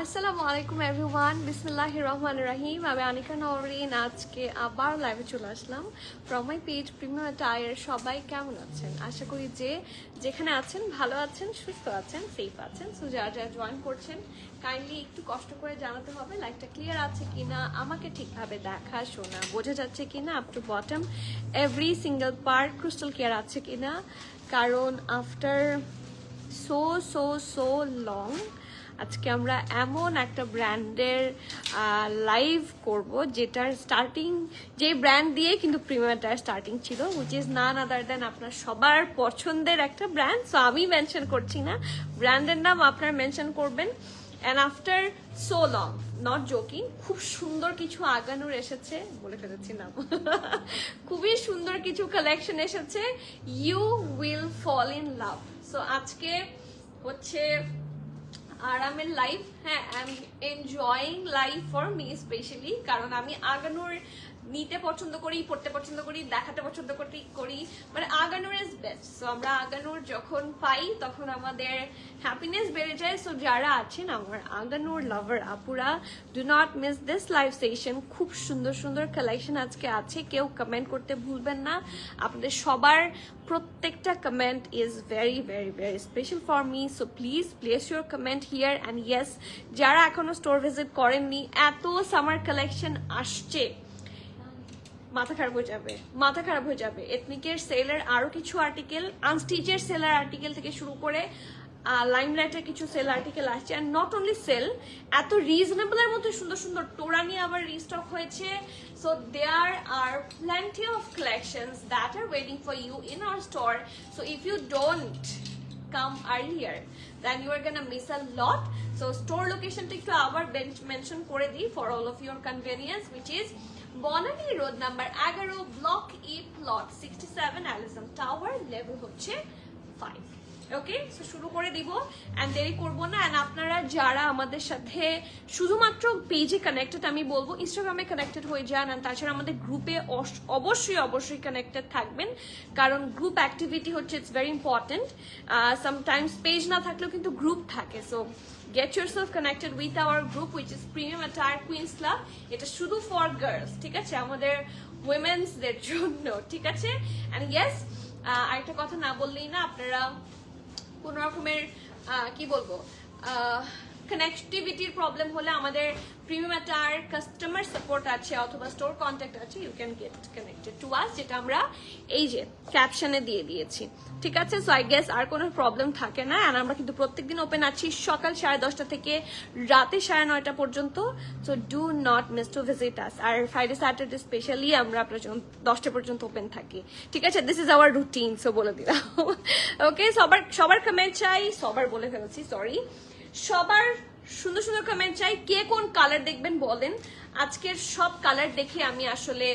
আসসালামু আলাইকুম এভরিওয়ান, বিসমিল্লাহির রহমানির রহিম। আমি আনিকা নওরিন আজকে আবার লাইভে চলে আসলাম from my page premium attire. সবাই কেমন আছেন? আশা করি যে যেখানে আছেন ভালো আছেন, সুস্থ আছেন, সেফ আছেন। সো যারা যারা জয়েন করছেন কাইন্ডলি একটু কষ্ট করে জানাতে হবে লাইভটা ক্লিয়ার আছে কিনা, আমাকে ঠিকভাবে দেখা শোনা বোঝা যাচ্ছে কিনা, up to bottom every single part crystal clear আছে কিনা। কারণ after so so so long আজকে আমরা এমন একটা ব্র্যান্ডের লাইভ করব যেটার স্টার্টিং, যে ব্র্যান্ড দিয়ে কিন্তু প্রিমিয়ারটার স্টার্টিং ছিল, উইচ ইজ নান আদার দেন আপনার সবার পছন্দের একটা ব্র্যান্ড। সো আমি মেনশন করছি না, ব্র্যান্ডের নাম আপনারা মেনশন করবেন। And after so long, not joking, খুব সুন্দর কিছু আগানোর এসেছে, বলে ফেলেছি নাম খুবই সুন্দর কিছু কালেকশন এসেছে, you will fall in love. So আজকে হচ্ছে আরামের লাইফ। হ্যাঁ, I am enjoying life for me specially, কারণ আমি আগানোর নিতে পছন্দ করি, পড়তে পছন্দ করি, দেখাতে পছন্দ করি, মানে আগানোর ইজ বেস্ট। সো আমরা আগানোর যখন পাই তখন আমাদের হ্যাপিনেস বেড়ে যায়। সো যারা আছেন আমার আগানোর লাভার আপুরা, do not miss this live session. খুব সুন্দর সুন্দর কালেকশন আজকে আছে, কেউ কমেন্ট করতে ভুলবেন না। আপনাদের সবার প্রত্যেকটা comment is very very very special for me. So please place your comment here. And yes, যারা এখনো স্টোর ভিজিট করেননি, এত সামার কালেকশন আসছে, মাথা খারাপ হয়ে যাবে, মাথা খারাপ হয়ে যাবে। এথনিকের সেলের আরো কিছু আর্টিকেল, আনস্টিচের সেলার আর্টিকেল থেকে শুরু করে লাইমলাইটের কিছু সেল আর্টিকেল আসছে। অ্যান্ড নট অনলি সেল, এত রিজনেবলের মধ্যে সুন্দর সুন্দর টোরা নিয়ে আবার রিস্টক হয়েছে। So there are plenty of collections that are waiting for you in our store. So if you don't come earlier then you are gonna miss a lot. So store location ta ekটু আবার mention করে দিই for all of your convenience, which is Banani road number 11, block E, plot 67, Allison tower, level হচ্ছে 5। ওকে, so শুরু করে দিব and দেরি করব না। এন্ড আপনারা যারা আমাদের সাথে শুধুমাত্র পেজে কানেক্টেড, আমি বলবো ইনস্টাগ্রামে কানেক্টেড হয়ে যান। এন্ড তাছাড়া আমাদের গ্রুপে অবশ্যই কানেক্টেড থাকবেন, কারণ গ্রুপ অ্যাক্টিভিটি হচ্ছে it's very important. Sometimes page না থাকলেও কিন্তু গ্রুপ থাকে। So get yourself connected with our group, which is Premium Attire Queens Club. এটা শুধু ফর গার্লস, ঠিক আছে, আমাদের উইমেন্স দের জন্য, ঠিক আছে। এন্ড ইয়েস, আরেকটা কথা না বললেই না, আপনারা কোন রকমের কি বলবো কানেক্টিভিটির প্রবলেম হলে আমাদের প্রিমিয়াম অ্যাটায়ার কাস্টমার সাপোর্ট আছে অথবা স্টোর কন্ট্যাক্ট আছে, you can get connected to us, যেটা আমরা এই যে ক্যাপশনে দিয়ে দিয়েছি, ঠিক আছে। সো আই গেস আর কোনো প্রবলেম থাকে না। আর আমরা কিন্তু প্রত্যেকদিন ওপেন আছি সকাল 10:30 থেকে রাতে 9:30 পর্যন্ত। So do not miss to visit us. আর ফ্রাইডে স্যাটারডে স্পেশালি আমরা আপনার 10টা পর্যন্ত ওপেন থাকি, ঠিক আছে। This is our routine, so বলে দিলাম। ওকে, সবার কমেন্ট চাই, সবার বলে ফেলছি, সরি, সবার সুন্দর সুন্দর কমেন্ট চাই। কে কোন কালার দেখবেন বলেন। আজকের সব কালার দেখে আমি আসলে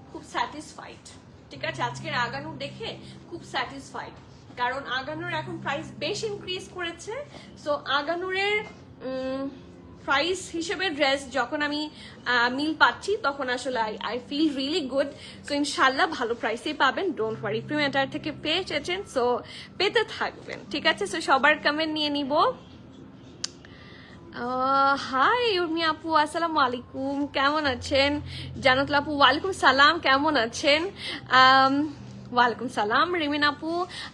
খুব স্যাটিসফাইড, ঠিক আছে। আজকের আগানোর দেখে খুব স্যাটিসফাইড, কারণ আগানোর এখন প্রাইস বেশ ইনক্রিজ করেছে। সো আগানোরের প্রাইস হিসেবে ড্রেস যখন আমি মিল পাচ্ছি তখন আসলে I feel really good. So ইনশাল্লাহ ভালো প্রাইসেই পাবেন, ডোন্ট ওয়ারি। প্রিমিয়ার থেকে পেয়ে এসেছেন, সো পেতে থাকবেন, ঠিক আছে। সো সবার কমেন্ট নিয়ে নিব। হাই উর্মি আপু, আসসালামু আলাইকুম, কেমন আছেন? জানাতুল আপু, ওয়ালাইকুম সালাম, কেমন আছেন? ওয়ালাইকুম সালাম। রিমিন আপু,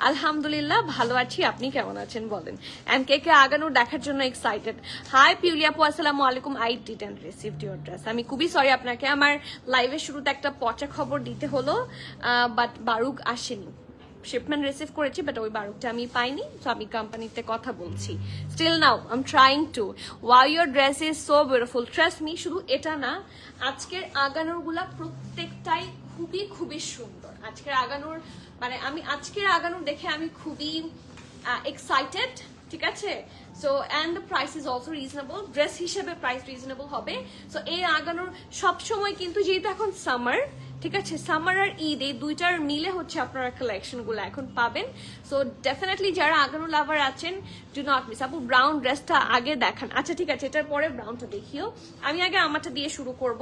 আলহামদুলিল্লাহ ভালো আছি, আপনি কেমন আছেন বলেন। এন্ড কে কে আগানোর দেখার জন্য এক্সাইটেড? হাই পিউলি আপু, আসসালামু আলাইকুম। I didn't received your dress. আমি খুবই সরি আপনাকে, আমার লাইভের শুরুতে একটা পচা খবর দিতে হলো, বাট বারুক আসেনি। শিপমেন্ট রিসিভ করেছি, বাট ওই বারুকটা আমি পাইনি। তো আমি কোম্পানিতে কথা বলছি। Still now I am trying to. Wow, your dress is so beautiful, trust me. শুধু এটা না, আজকের আগানোর গুলা প্রত্যেকটাই খুবই খুবই সুন্দর। আজকের আগানোর মানে আমি আজকের আগানোর দেখে আমি খুবই এক্সাইটেড, ঠিক আছে। So and the price is also reasonable, dress হিসেবে প্রাইস রিজনেবল হবে। সো এই আগানোর সবসময় কিন্তু, যেহেতু এখন সামার, ঠিক আছে, সামার আর ঈদ এই দুইটার মিলে হচ্ছে আপনারা কালেকশন গুলো এখন পাবেন। সো ডেফিনেটলি যারা আগানো লাভার আছেন, ডু নট মিস। আপু ব্রাউন ড্রেসটা আগে দেখান। আচ্ছা ঠিক আছে, এটার পরে ব্রাউনটা দেখিও। আমি আগে আমারটা দিয়ে শুরু করব।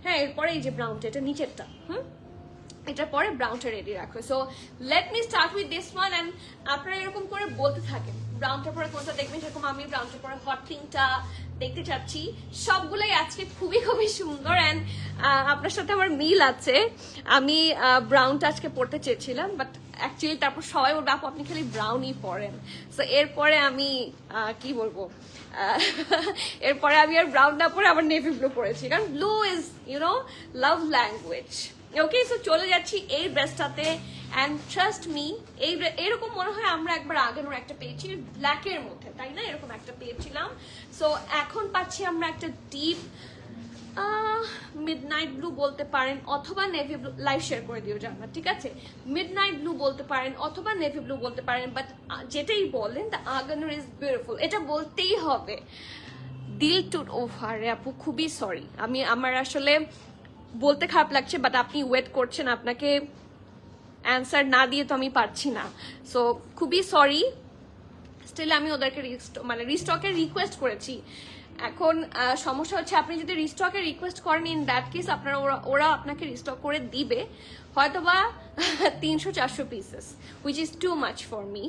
হ্যাঁ, এরপরে এই যে ব্রাউনটা, এটা নিচেরটা। এটার পরে ব্রাউনটা রেডি রাখো। So let me start with this one and আপনারা এরকম করে বলতে থাকেন ব্রাউনটার পরে কোনটা দেখবেন, সেরকম আমি ব্রাউনটার পরে হট পিঙ্কটা দেখতে চাচ্ছি। সবগুলোই আজকে খুবই খুবই সুন্দর অ্যান্ড আপনার সাথে আমার মিল আছে। আমি ব্রাউনটা আজকে পড়তে চেয়েছিলাম, বাট অ্যাকচুয়ালি তারপর সবাই বলবে আপু আপনি খালি ব্রাউনই পরেন। সো এরপরে আমি কি বলবো, এরপরে আমি আর ব্রাউন না পরে আবার নেভি ব্লু পরেছি, কারণ blue is love language. Okay, so চলে যাচ্ছি এই ড্রেসটাতে অ্যান্ড ট্রাস্ট মি এরকম মনে হয় আমরা একবার আগের একটা পেয়েছি ব্ল্যাকের মধ্যে, তাই না? এরকম একটা পেয়েছিলাম। সো এখন পাচ্ছি আমরা একটা ডিপ মিডনাইট ব্লু বলতে পারেন অথবা নেভি ব্লু। লাইভ শেয়ার করে দিও জানা, ঠিক আছে? মিডনাইট ব্লু বলতে পারেন অথবা নেভি ব্লু বলতে পারেন, বাট যেটাই বলেন দ্য আগানুর ইজ বিউটিফুল, এটা বলতেই হবে। দিল টু ও আরে আপু খুবই সরি, আমার আসলে বলতে খারাপ লাগছে, বাট আপনি ওয়েট করছেন, আপনাকে অ্যান্সার না দিয়ে তো আমি পারছি না। সো খুবই সরি, স্টিল আমি ওদেরকে রিস্টকের রিকোয়েস্ট করেছি। এখন সমস্যা হচ্ছে আপনি যদি রিস্টকের রিকোয়েস্ট করেন, ইন দ্যাট কেস আপনারা ওরা আপনাকে রিস্টক করে দিবে হয়তোবা 300-400 pieces, which is too much for me.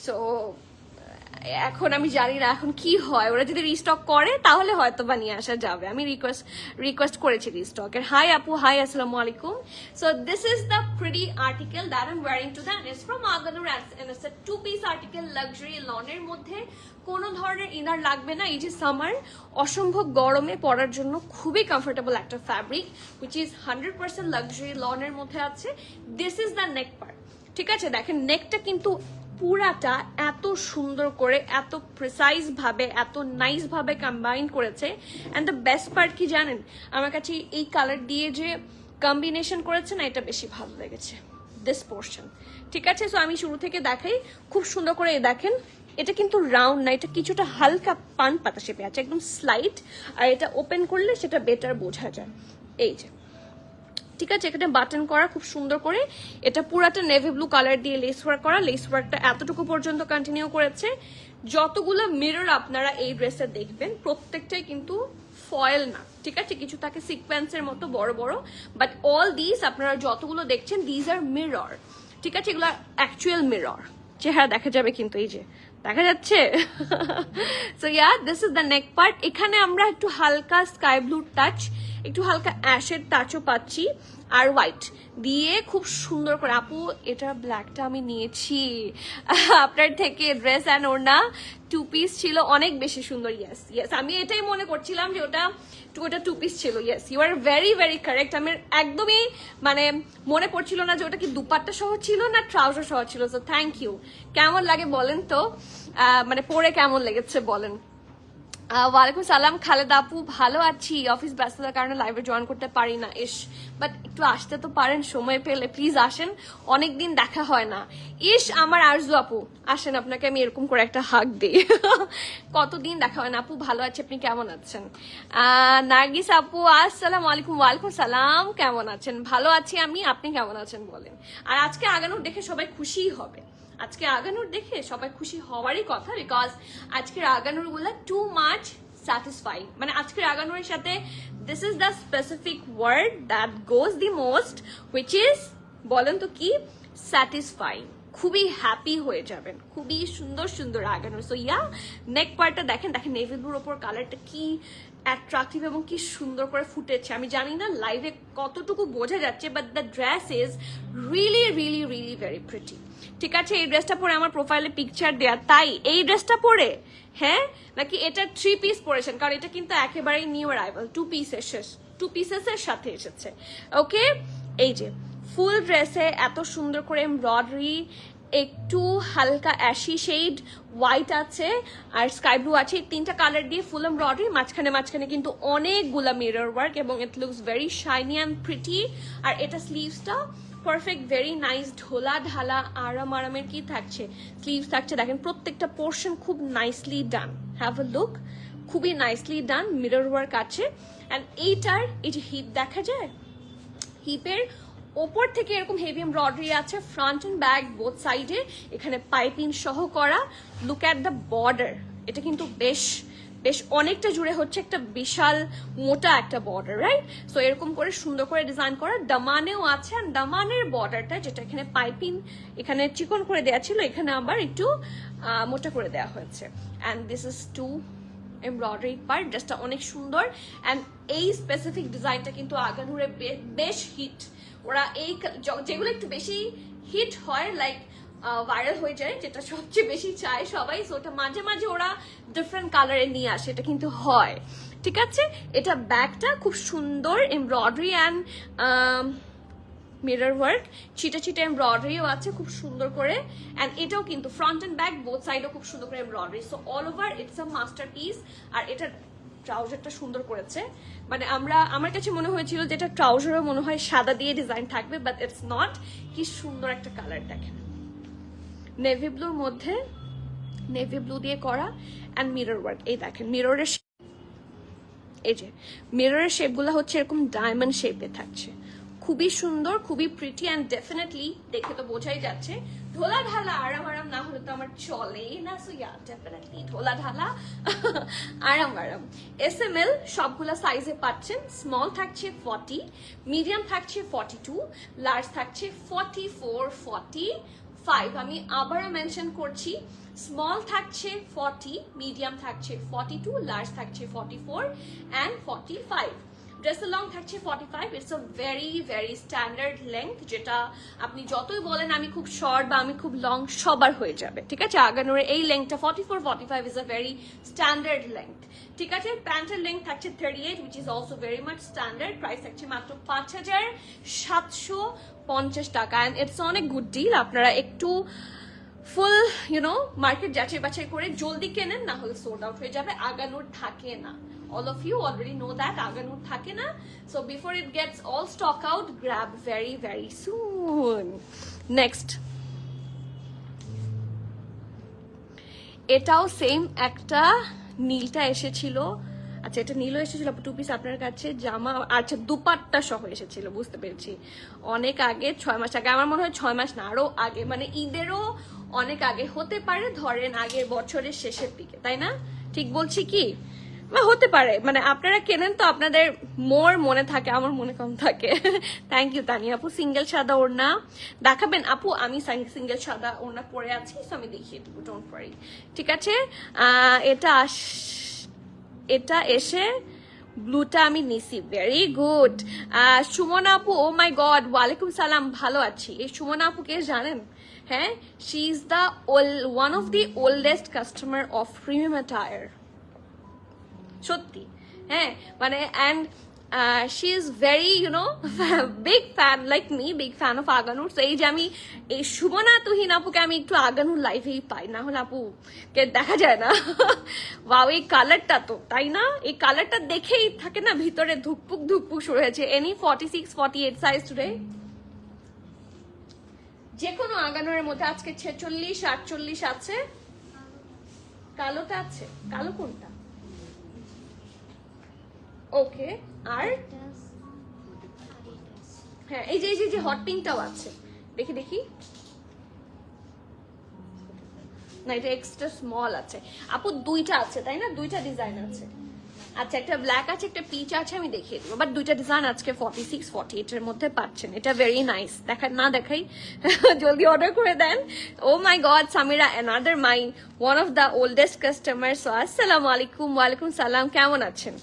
So এখন আমি জানি না এখন কি হয়, ওরা যদি রিস্টক করে তাহলে হয়তো বা নিয়ে আসা যাবে। আমি রিকোয়েস্ট করেছি রিস্টকের। হাই আপু, হাই, আসসালামু আলাইকুম। So this is the pretty article that I am wearing to that is from Aganoor and it's a 2 piece article, luxury লনের মধ্যে, কোনো ধরনের ইনার লাগবে না। এই যে সামার অসম্ভব গরমে পরার জন্য খুবই কমফোর্টেবল একটা ফ্যাব্রিক, হুইচ ইজ 100% লাক্সারি লনের মধ্যে আছে। This is the neck part, ঠিক আছে? দেখেন নেকটা কিন্তু পুরাটা এত সুন্দর করে, এত প্রিসাইজ ভাবে, এত নাইস ভাবে কম্বাইন করেছে। অ্যান্ড দ্য বেস্ট পার্ট কি জানেন, আমার কাছে এই কালার দিয়ে যে কম্বিনেশন করেছে না, এটা বেশি ভালো লেগেছে, দিস পোর্শন, ঠিক আছে? সো আমি শুরু থেকে দেখাই, খুব সুন্দর করে দেখেন, এটা কিন্তু রাউন্ড না, এটা কিছুটা হালকা পান পাতা শেপে আছে, একদম স্লাইট। আর এটা ওপেন করলে সেটা বেটার বোঝা যায়, এই যে, ঠিক আছে? এখানে বাটন করা খুব সুন্দর করে, এটা পুরাটা নেভি ব্লু কালার দিয়ে লেস ওয়ার্ক করা, লেস ওয়ার্কটা এতটুকু পর্যন্ত কন্টিনিউ করেছে। যতগুলো মিরর আপনারা এই ড্রেসে দেখবেন প্রত্যেকটাই কিন্তু ফয়েল না, ঠিক আছে? কিছু থাকে সিকোয়েন্সের মতো বড় বড়, বাট অল দিস আপনারা যতগুলো দেখছেন দিস আর মিরর, ঠিক আছে? এগুলো অ্যাকচুয়াল মিরর, চেহারা দেখা যাবে কিন্তু, এই যে দেখা যাচ্ছে। So yeah, this is the neck part. এখানে আমরা একটু হালকা স্কাই ব্লু টাচ, একটু হালকা অ্যাশের টাচও পাচ্ছি, আর হোয়াইট দিয়ে খুব সুন্দর করে। আপু এটা ব্ল্যাকটা আমি নিয়েছি আপনার থেকে, ড্রেস অ্যান্ড ওড়না 2 পিস ছিল, অনেক বেশি সুন্দর। ইয়েস ইয়েস, আমি এটাই মনে করছিলাম যে ওটা 2 পিস ছিল। Yes, you are very very correct. আমি একদমই মনে পড়ছিল না যে ওটা কি দুপাট্টা সহ ছিল না ট্রাউজার সহ ছিল। So thank you. কেমন লাগে বলেন তো, পরে কেমন লেগেছে বলেন। ওয়ালাইকুম সালাম খালেদা আপু, ভালো আছি, অফিস ব্যস্ততার কারণে লাইভে জয়েন করতে পারি না। বাট একটু আসতে তো পারেন সময় পেলে, প্লিজ আসেন, অনেকদিন দেখা হয় না। আমার আরজু আপু আসেন, আপনাকে আমি এরকম করে একটা হাগ দিই। কতদিন দেখা হয় না আপু, ভালো আছে, আপনি কেমন আছেন? নার্গিস আপু আসসালামু আলাইকুম। ওয়ালাইকুম সালাম, কেমন আছেন? ভালো আছি আমি, আপনি কেমন আছেন বলেন। আর আজকে আগানোর দেখে সবাই খুশিই হবে, আজকে আগানোর দেখে সবাই খুশি হওয়ারই কথা, বিকজ আজকের আগানোর গুলা টু মাচ স্যাটিসফাইং। আজকের আগানোর সাথে this is the specific word that goes the most, which is, বলেন তো কি, স্যাটিসফাইং। খুবই হ্যাপি হয়ে যাবেন, খুবই সুন্দর সুন্দর আগানোর। সো ইয়া, নেক পার্টটা দেখেন, নেভি ব্লুর ওপর কালারটা কি অ্যাট্রাকটিভ এবং কি সুন্দর করে ফুটেছে। আমি জানি না লাইভে কতটুকু বোঝা যাচ্ছে, but the dress is really really really very pretty, ঠিক আছে? এই ড্রেসটা পরে আমার প্রোফাইলে পিকচার দেয়া, তাই এই ড্রেসটা পরে, হ্যাঁ, নাকি এটা 3 পিস পরেছেন? কারণ এটা কিন্তু একেবারেই নিউ অ্যারাইভাল, 2 পিসেসের সাথে এসেছে। ওকে, এই যে ফুল ড্রেসে এত সুন্দর করে এমব্রয়ডারি, একটু হালকা অ্যাশি শেড হোয়াইট আছে আর স্কাই ব্লু আছে, 3টা কালার দিয়ে ফুল এমব্রয়ডারি, মাঝখানে কিন্তু অনেকগুলা মিরর ওয়ার্ক, এবং it looks very shiny and pretty. আর এটা স্লিভসটা পারফেক্ট, ভেরি নাইস, ঢোলা ঢালা আরামের কি থাকছে, স্লিভস থাকছে। দেখেন প্রত্যেকটা পোর্শন খুব nicely done, have a look, খুবই নাইসলি ডান, মিরর ওয়ার্ক আছে। অ্যান্ড এইটার এই যে হিপ দেখা যায়, হিপের ওপর থেকে এরকম হেভি এমব্রয়ডারি আছে, ফ্রন্ট এন্ড ব্যাক বোথ সাইডে, এখানে পাইপিং সহ করা। লুক অ্যাট দ্য বর্ডার, এটা কিন্তু বেশ বেশ অনেকটা জুড়ে হচ্ছে একটা বিশাল মোটা একটা বর্ডার, রাইট? সো এরকম করে সুন্দর করে ডিজাইন করা, দামানেও আছে। আর দামানের বর্ডারটা যেটা এখানে পাইপিং এখানে চিকন করে দেওয়া ছিল, এখানে আবার একটু মোটা করে দেওয়া হয়েছে। And this is to embroidery part, ড্রেসটা অনেক সুন্দর। অ্যান্ড এই স্পেসিফিক ডিজাইনটা কিন্তু আগানুরে বেশ হিট। ওরা এই যেগুলো একটু বেশি হিট হয়, লাইক ভাইরাল হয়ে যায়, যেটা সবচেয়ে বেশি চায় সবাই, সো ওটা মাঝে মাঝে ওরা ডিফারেন্ট কালারে নিয়ে আসে, এটা কিন্তু হয়, ঠিক আছে? এটা ব্যাগটা খুব সুন্দর এমব্রয়ডারি অ্যান্ড মিরর ওয়ার্ক, ছিটা ছিটা এমব্রয়ডারিও আছে খুব সুন্দর করে। অ্যান্ড এটাও কিন্তু ফ্রন্ট অ্যান্ড ব্যাক বোথ সাইডও খুব সুন্দর করে embroidery, so all over it's a masterpiece. আর এটা ট্রাউজারটা সুন্দর করেছে, মানে আমার কাছে মনে হয়েছিল যে এটা ট্রাউজারও মনে হয় সাদা দিয়ে ডিজাইন থাকবে, বাট ইটস নট। কি সুন্দর একটা কালার দেখেন, নেভি ব্লুর মধ্যে নেভি ব্লু দিয়ে করা অ্যান্ড মিরর ওয়ার্ক। এই দেখেন মিররের, এই যে মিররের শেপগুলো হচ্ছে এরকম ডায়মন্ড শেপে থাকছে, খুবই সুন্দর, খুবই প্রিটি। অ্যান্ড ডেফিনেটলি দেখে তো বোঝাই যাচ্ছে ঢোলা ঢালা আরাম আরাম না হলে তো আমার চলে না। সো ইয়া ডেফিনেটলি ঢোলা ঢালা আরাম আরাম। SML সবগুলা সাইজে পাচ্ছেন। স্মল থাকছে 40, মিডিয়াম থাকছে 42, লার্জ থাকছে 44, 45। আমি আবারও মেনশন করছি, স্মল থাকছে 40, মিডিয়াম থাকছে 42, লার্জ থাকছে 44 অ্যান্ড 45। ড্রেসের লং থাকছে 45। It's a very very standard length, যেটা আপনি যতই বলেন আমি খুব শর্ট বা আমি খুব লং, সবার হয়ে যাবে, ঠিক আছে? আগানোর এই লেন্থটা 44, 45 is a very standard length, ঠিক আছে? প্যান্টের লেন্থ থাকছে 38, which is also very much standard. Price থাকছে মাত্র 5750 টাকা। অ্যান্ড ইটস অনেক গুড ডিল। আপনারা একটু ফুল মার্কেট যাচাই বাছাই করে জলদি কেনেন, না হলে সোল্ড আউট হয়ে যাবে। আগানোর থাকে না, all of you already know that আগানোর থাকে না। So before it gets all stock out, grab very very soon. Next, এটাও সেম একটা নীলটা এসেছিল। আচ্ছা, এটা নীলও এসেছিল টু পিস আপনার কাছে, জামা আচ্ছা দুপাট্টা সহ এসেছিল, বুঝতে পেরেছি। অনেক আগে, 6 মাস আগে, আমার মনে হয় 6 মাস না আরো আগে, মানে ঈদেরও অনেক আগে হতে পারে, ধরেন আগের বছরের শেষের দিকে, তাই না? ঠিক বলছি কি? হতে পারে, মানে আপনারা কেনেন তো আপনাদের মোর মনে থাকে, আমার মনে কম থাকে। থ্যাংক ইউ তানিয়া আপু। সিঙ্গেল সাদা ওড়না দেখাবেন আপু? আমি সিঙ্গেল সাদা ওড়না পরে আছি, আমি দেখিয়ে দেবো, ডোন্ট ওয়ারি, ঠিক আছে? এটা এসে ব্লুটা আমি নিছি, ভেরি গুড। সুমনা আপু, ও মাই গড, ওয়ালাইকুম সালাম, ভালো আছি। এই সুমনা আপু কে জানেন? হ্যাঁ, she is the one of the oldest customer of premium attire, সত্যি। হ্যাঁ, মানে and she is very big fan, like me, big fan of Aganoor. তো এই যে আমি এই সুমনা তুহিন আপুকে আমি একটু আগানুর লাইভেই পাই, না হলে আপুকে দেখা যায় না। ওয়াও, এই কালারটা তো, তাই না? এই কালারটা দেখেই থাকে না ভিতরে ধুকপুক ধুকপুক শুরু হয়েছে। এনি 46, 48 সাইজ টুডে, যে কোনো আগানোর মধ্যে। আজকে 46, 48 আছে, কালোটা আছে। কালো কোনটা? ওকে, আর হ্যাঁ, এই যে হট পিঙ্কটাও আছে, দেখি দেখি। না, এটা এক্সট্রা স্মল আছে আপু, দুইটা আছে তাই না? দুইটা ডিজাইন আছে। আচ্ছা, একটা ব্ল্যাক আছে, একটা পিচ আছে, আমি দেখিয়ে দেবো। বাট দুইটা ডিজাইন আজকে 46, 48 এর মধ্যে পাচ্ছেন। এটা ভেরি নাইস। দেখাই জলদি অর্ডার করে দেন। Oh my god, Samira, another my one of the oldest customer. So আসসালামু আলাইকুম। ওয়ালাইকুম সালাম, কেমন আছেন?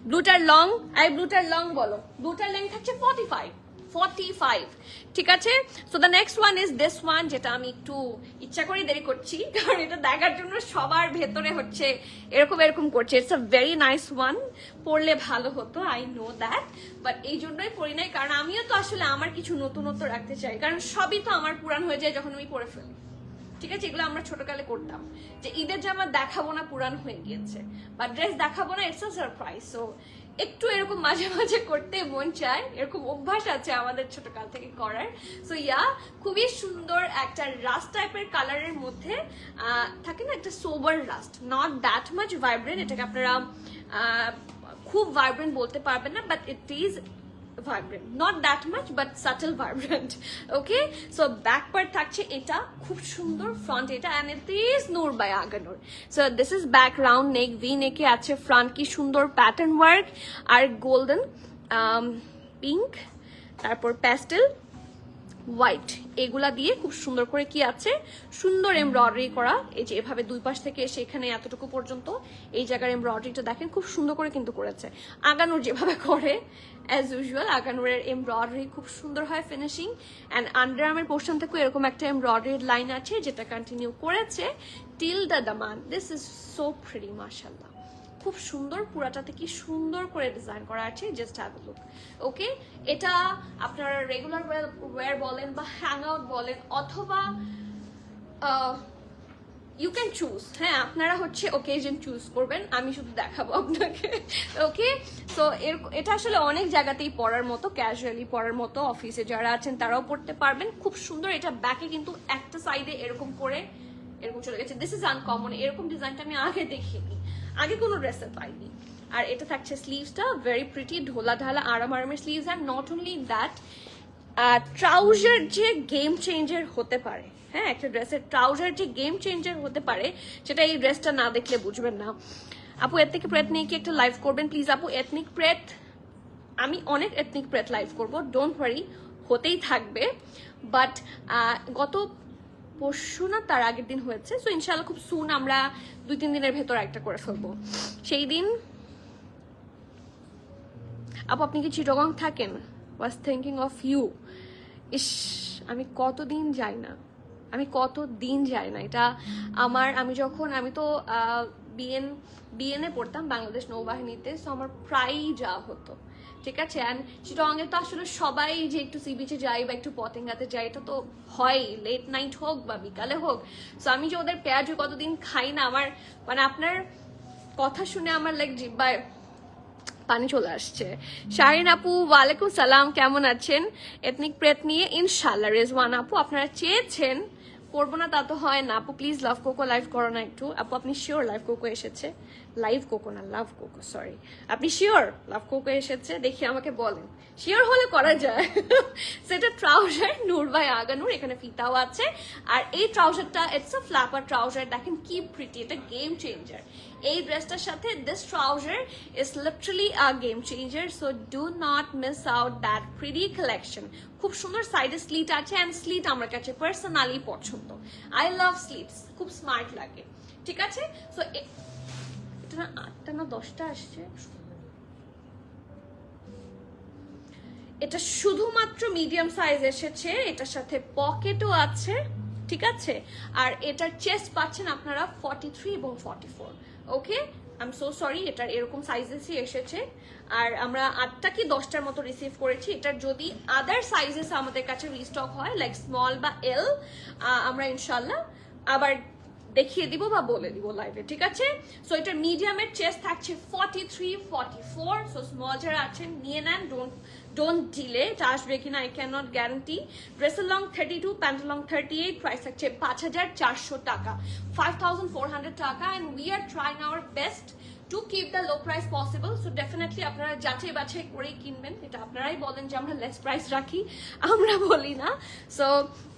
ব্লুটার লং, ব্লুটার লং বলো। ব্লুটার লেন্থ থাকছে 45, ঠিক আছে? So the next one is this one, যেটা আমি একটু ইচ্ছা করে দেরি করছি, কারণ এটা দেখার জন্য সবার ভেতরে হচ্ছে এরকম করছে। It's a very nice one, পরলে ভালো হতো, আই নো দ্যাট, বাট এই জন্যই পরি নাই, কারণ আমিও তো আসলে আমার কিছু নতুনত্ব রাখতে চাই, কারণ সবই তো আমার পুরান হয়ে যায় যখন আমি পরে ফেলি, ঠিক আছে? এগুলো আমরা ছোটকালে করতাম, যে ঈদের জামা দেখাবো না, পুরান হয়ে গিয়েছে, বা ড্রেস দেখাবো না, ইটস আ সারপ্রাইজ। সো একটু এরকম মাঝে মাঝে করতে মন চায়, এরকম অভ্যাস আছে আমাদের ছোটকাল থেকে করার। সো ইয়া, খুবই সুন্দর একটা রাস্ট টাইপের কালারের মধ্যে থাকে না, একটা sober rust, not that much vibrant. এটাকে আপনারা খুব ভাইব্রেন্ট বলতে পারবেন না, but it is vibrant, not that much but subtle vibrant. Okay, so back part থাকছে এটা খুব সুন্দর, ফ্রন্ট এটা, and it is Noor by Aganoor. So this is back round neck, V নেকে আছে, ফ্রন্ট কি সুন্দর প্যাটার্ন ওয়ার্ক আর গোল্ডেন, পিঙ্ক, তারপর প্যাস্টেল, হোয়াইট, এগুলা দিয়ে খুব সুন্দর করে কি আছে, সুন্দর এমব্রয়ডারি করা। এই যে এভাবে দুই পাশ থেকে এসে এখানে এতটুকু পর্যন্ত এই জায়গার এমব্রয়ডারিটা দেখেন খুব সুন্দর করে কিন্তু করেছে। আগানুর যেভাবে করে অ্যাজ ইউজুয়াল, আগানুরের এমব্রয়ডারি খুব সুন্দর হয় ফিনিশিং, অ্যান্ড আন্ডারআর্মের পোর্শন থেকে এরকম একটা এমব্রয়ডারি লাইন আছে যেটা কন্টিনিউ করেছে till the Daman. This is so pretty, মাশাআল্লাহ, খুব সুন্দর, পুরাটাতে কি সুন্দর করে ডিজাইন করা আছে, জাস্ট হ্যাভ আ লুক। ওকে, এটা আপনারা রেগুলার ওয়্যার বলেন বা হ্যাং আউট বলেন, অথবা ইউ ক্যান চুজ, হ্যাঁ আপনারা হচ্ছে ওকেজন চুজ করবেন, আমি শুধু দেখাবো আপনাকে। ওকে, তো এটা আসলে অনেক জায়গাতেই পরার মতো, ক্যাজুয়ালি পরার মতো, অফিসে যারা আছেন তারাও পড়তে পারবেন, খুব সুন্দর। এটা ব্যাকে কিন্তু একটা সাইডে এরকম করে এরকম চলে গেছে, দিস ইজ আনকমন, এরকম ডিজাইনটা আমি আগে দেখিনি, আগে কোনো ড্রেসে পাইনি। আর এটা থাকছে স্লিভসটা ভেরি প্রিটি, ঢোলা ঢালা আরামের sleeves. And not only that, trouser যে গেম চেঞ্জার হতে পারে, হ্যাঁ একটা ড্রেসের ট্রাউজার যে গেম চেঞ্জার হতে পারে, সেটা এই ড্রেসটা না দেখলে বুঝবেন না। আপু এথনিক প্রেত নিয়ে কি একটা লাইভ করবেন প্লিজ? আপু এথনিক প্রেত, আমি অনেক এথনিক প্রেত লাইভ করব, ডোন্ট ওয়ারি, হতেই থাকবে। বাট গত পরশু না তার আগের দিন হয়েছে, সো ইনশাল্লাহ খুব সুন আমরা 2-3 দিনের ভেতর একটা করে ফেলবো। সেই দিন আপু আপনি কি চিটাগং থাকেন? Was thinking of you. ইস, আমি কতদিন যাই না, এটা আমি তো বিএনএ পড়তাম বাংলাদেশ নৌবাহিনীতে, সো আমার প্রায়ই যাওয়া হতো, ঠিক আছে। অ্যান্ড চিটাগংয়ে তো আসলে সবাই যে একটু সি বিচে যাই বা একটু পতেঙ্গাতে যাই, এটা তো হয় লেট নাইট হোক বা বিকালে হোক। সো আমি যে ওদের পেঁয়াজু কতদিন খাই না, আমার মানে আপনার কথা শুনে আমার লাইক জিব্বায় পানি চলে আসছে। শাহিন আপু ওয়ালাইকুম সালাম, কেমন আছেন? এথনিক প্রেত নিয়ে ইনশাল্লাহ। রেজওয়ান আপু আপনারা চেয়েছেন, করবো না তা তো হয় না। আপু প্লিজ লাভ কোকো লাইভ করো না একটু। আপু আপনি শিওর লাইভ কোকো এসেছে? লাইভ কোকো না, লাভ কোকো, সরি। আপনি শিওর লাভ কোকো এসেছে? দেখি আমাকে বলেন, শিওর হলে করা যায়। সেটা ট্রাউজার নূর বাই আগানুর, এখানে ফিতাও আছে। আর এই ট্রাউজারটা ইটস আ ফ্ল্যাপার ট্রাউজার, দেখেন কি প্রিটি, এটা গেম চেঞ্জার। এই ড্রেসটার সাথে this trouser is literally a game changer, so do not miss out that pretty collection. খুব সুন্দর সাইডে স্লিট আছে, অ্যান্ড স্লিট আমার কাছে পার্সোনালি পছন্দ, আই লাভ স্লিটস, খুব স্মার্ট লাগে, ঠিক আছে। সো এটা না 8টা না 10টা আসছে, এটা শুধুমাত্র মিডিয়াম সাইজ এসেছে, এটার সাথে পকেটও আছে, ঠিক আছে। আর এটার চেস্ট পাচ্ছেন আপনারা 43 এবং 44। ওকে, আই এম সো সরি, এটার এরকম সাইজেসই এসেছে। আর আমরা 8টা কি 10টার মতো রিসিভ করেছি। এটার যদি আদার সাইজেস আমাদের কাছে রিস্টক হয় লাইক স্মল বা এল, আমরা ইনশাল্লাহ আবার দেখিয়ে দিব বা বলে দিব লাইভে, ঠিক আছে। সো এটার মিডিয়ামের চেস্ট থাকছে 43, 44। সো স্মল যারা আছেন নিয়ে নেন, ডোন্ট ডিলে, এটা আসবে কিনা আই ক্যান নট গ্যারান্টি। ড্রেসের লং 32, প্যান্টের লং 38, প্রাইস থাকছে 5400 টাকা, 5400 টাকা। And we are trying our best to keep the low price possible. So definitely আপনারা যাচাই বাছাই করেই কিনবেন, এটা আপনারাই বলেন যে আমরা লেস প্রাইস রাখি, আমরা বলি না। সো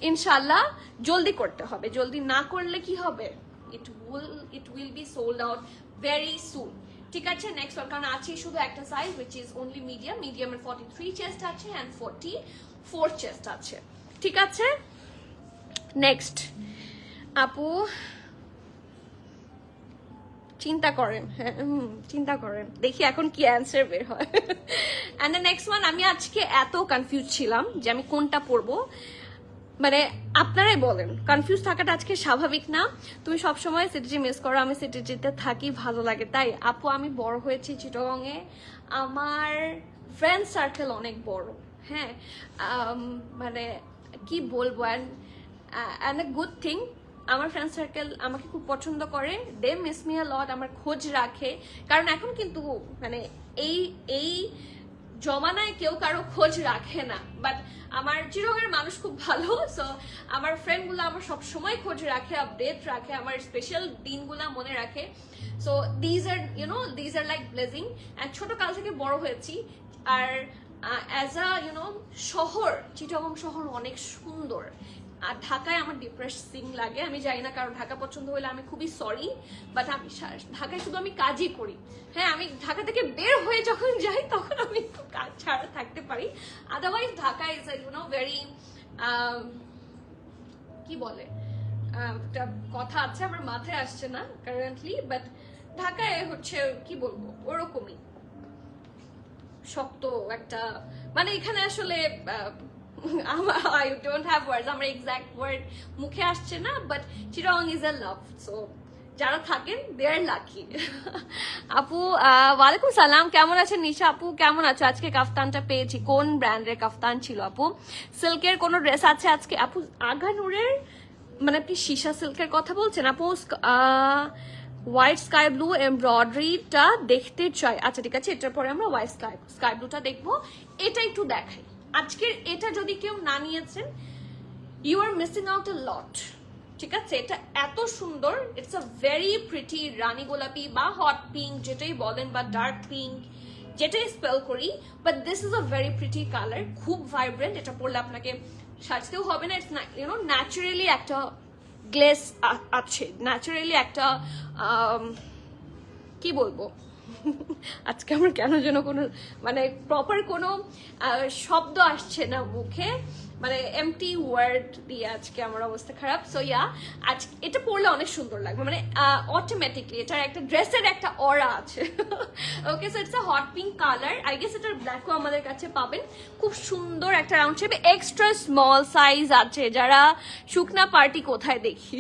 ইনশাল্লাহ জলদি করতে হবে, জলদি না করলে কি হবে, it will be sold out very soon, ঠিক আছে। নেক্সট ওর কারণ আছে শুধু একটা size which is only medium, মিডিয়ামের 43 চেস্ট আছে and 44 চেস্ট আছে, ঠিক আছে। নেক্সট আপু চিন্তা করেন, হ্যাঁ চিন্তা করেন, দেখি এখন কি অ্যান্সার বের হয়। অ্যান্ড দ্য নেক্সট ওয়ান, আমি আজকে এত কনফিউজ ছিলাম যে আমি কোনটা পরবো, মানে আপনারাই বলেন, কনফিউজ থাকাটা আজকে স্বাভাবিক না? তুমি সবসময় সিটিজি মিস করো, আমি সিটিজিতে থাকি, ভালো লাগে তাই। আপু আমি বড় হয়েছি চিটাগংয়ে, আমার ফ্রেন্ড সার্কেল অনেক বড়, হ্যাঁ মানে কি বলবো, অ্যান্ড এ গুড থিং, আমার ফ্রেন্ড সার্কেল আমাকে খুব পছন্দ করে, দে মিস মি আ লট, আমার খোঁজ রাখে। কারণ এখন কিন্তু মানে এই জমানায় কেউ কারো খোঁজ রাখে না, বাট আমার চিরগের মানুষ খুব ভালো। সো আমার ফ্রেন্ডগুলো আমার সব সময় খোঁজ রাখে, আপডেট রাখে, আমার স্পেশাল দিনগুলা মনে রাখে। So these are like blessing. And ছোট কাল থেকে বড় হয়েছি, আর অ্যাজ আ শহর, চিটাগং শহর অনেক সুন্দর। আর ঢাকায় আমার ডিপ্রেসিং লাগে, আমি জানি না কারণ ঢাকা পছন্দ হলে আমি খুবই সরি, বাট আমি ঢাকায় শুধু আমি কাজই করি। হ্যাঁ, আমি ঢাকা থেকে বের হয়ে যখন যাই তখন আমি একটু কাজ ছাড়া থাকতে পারি, আদারওয়াইজ ঢাকা ইজ ভেরি কি বলে একটা কথা আছে আমার মাথায় আসছে না কারেন্টলি, বাট ঢাকায় হচ্ছে কি বলবো ওরকমই শক্ত একটা, মানে এখানে আসলে I don't have words, আমার এক্সাক্ট ওয়ার্ড মুখে আসছে না, but Chittagong is a love. So যারা থাকেন দে আর লাকি। আপু ওয়ালাইকুম সালাম, কেমন আছেন নিশা আপু? কেমন আছো? আজকে কাফতানটা পেয়েছি, কোন ব্র্যান্ডের কাফতান ছিল আপু? সিল্কের কোনো ড্রেস আছে আজকে আপু? আগানুরের, মানে আপনি সীসা সিল্কের কথা বলছেন আপু? হোয়াইট স্কাই ব্লু এমব্রয়ডারিটা দেখতে চাই। আচ্ছা ঠিক আছে, এটার পরে আমরা হোয়াইট স্কাই ব্লুটা দেখবো। এটা একটু দেখাই আজকের, এটা যদি কেউ না নিয়েছেন you are missing out a lot. ঠিক আছে, এটা এত সুন্দর, ইটস আ ভেরি প্রিটি রানী গোলাপি বা হট পিঙ্ক যেটাই বলেন, বা ডার্ক পিঙ্ক যেটাই স্পেল করি, but this is a very pretty colour, খুব ভাইব্রেন্ট। এটা পরলে আপনাকে সাজতেও হবে না, ইটস ন্যাচারালি একটা গ্লেস আছে, ন্যাচারালি একটা কি বলবো আজকে আমার কেন যেন কোনো মানে প্রপার কোনো শব্দ আসছে না মুখে, মানে এমটি ওয়ার্ড দিয়ে আজকে আমার অবস্থা খারাপ। সো ইয়া, আজ এটা পরলে অনেক সুন্দর লাগবে, মানে অটোমেটিকলি এটার একটা ড্রেসের একটা অরা আছে। Okay, so it's a hot pink colour, I guess এটার ব্ল্যাকও আমাদের কাছে পাবেন। খুব সুন্দর একটা রাউন্ড শেপে, এক্সট্রা স্মল সাইজ আছে। যারা শুকনা পার্টি কোথায় দেখি,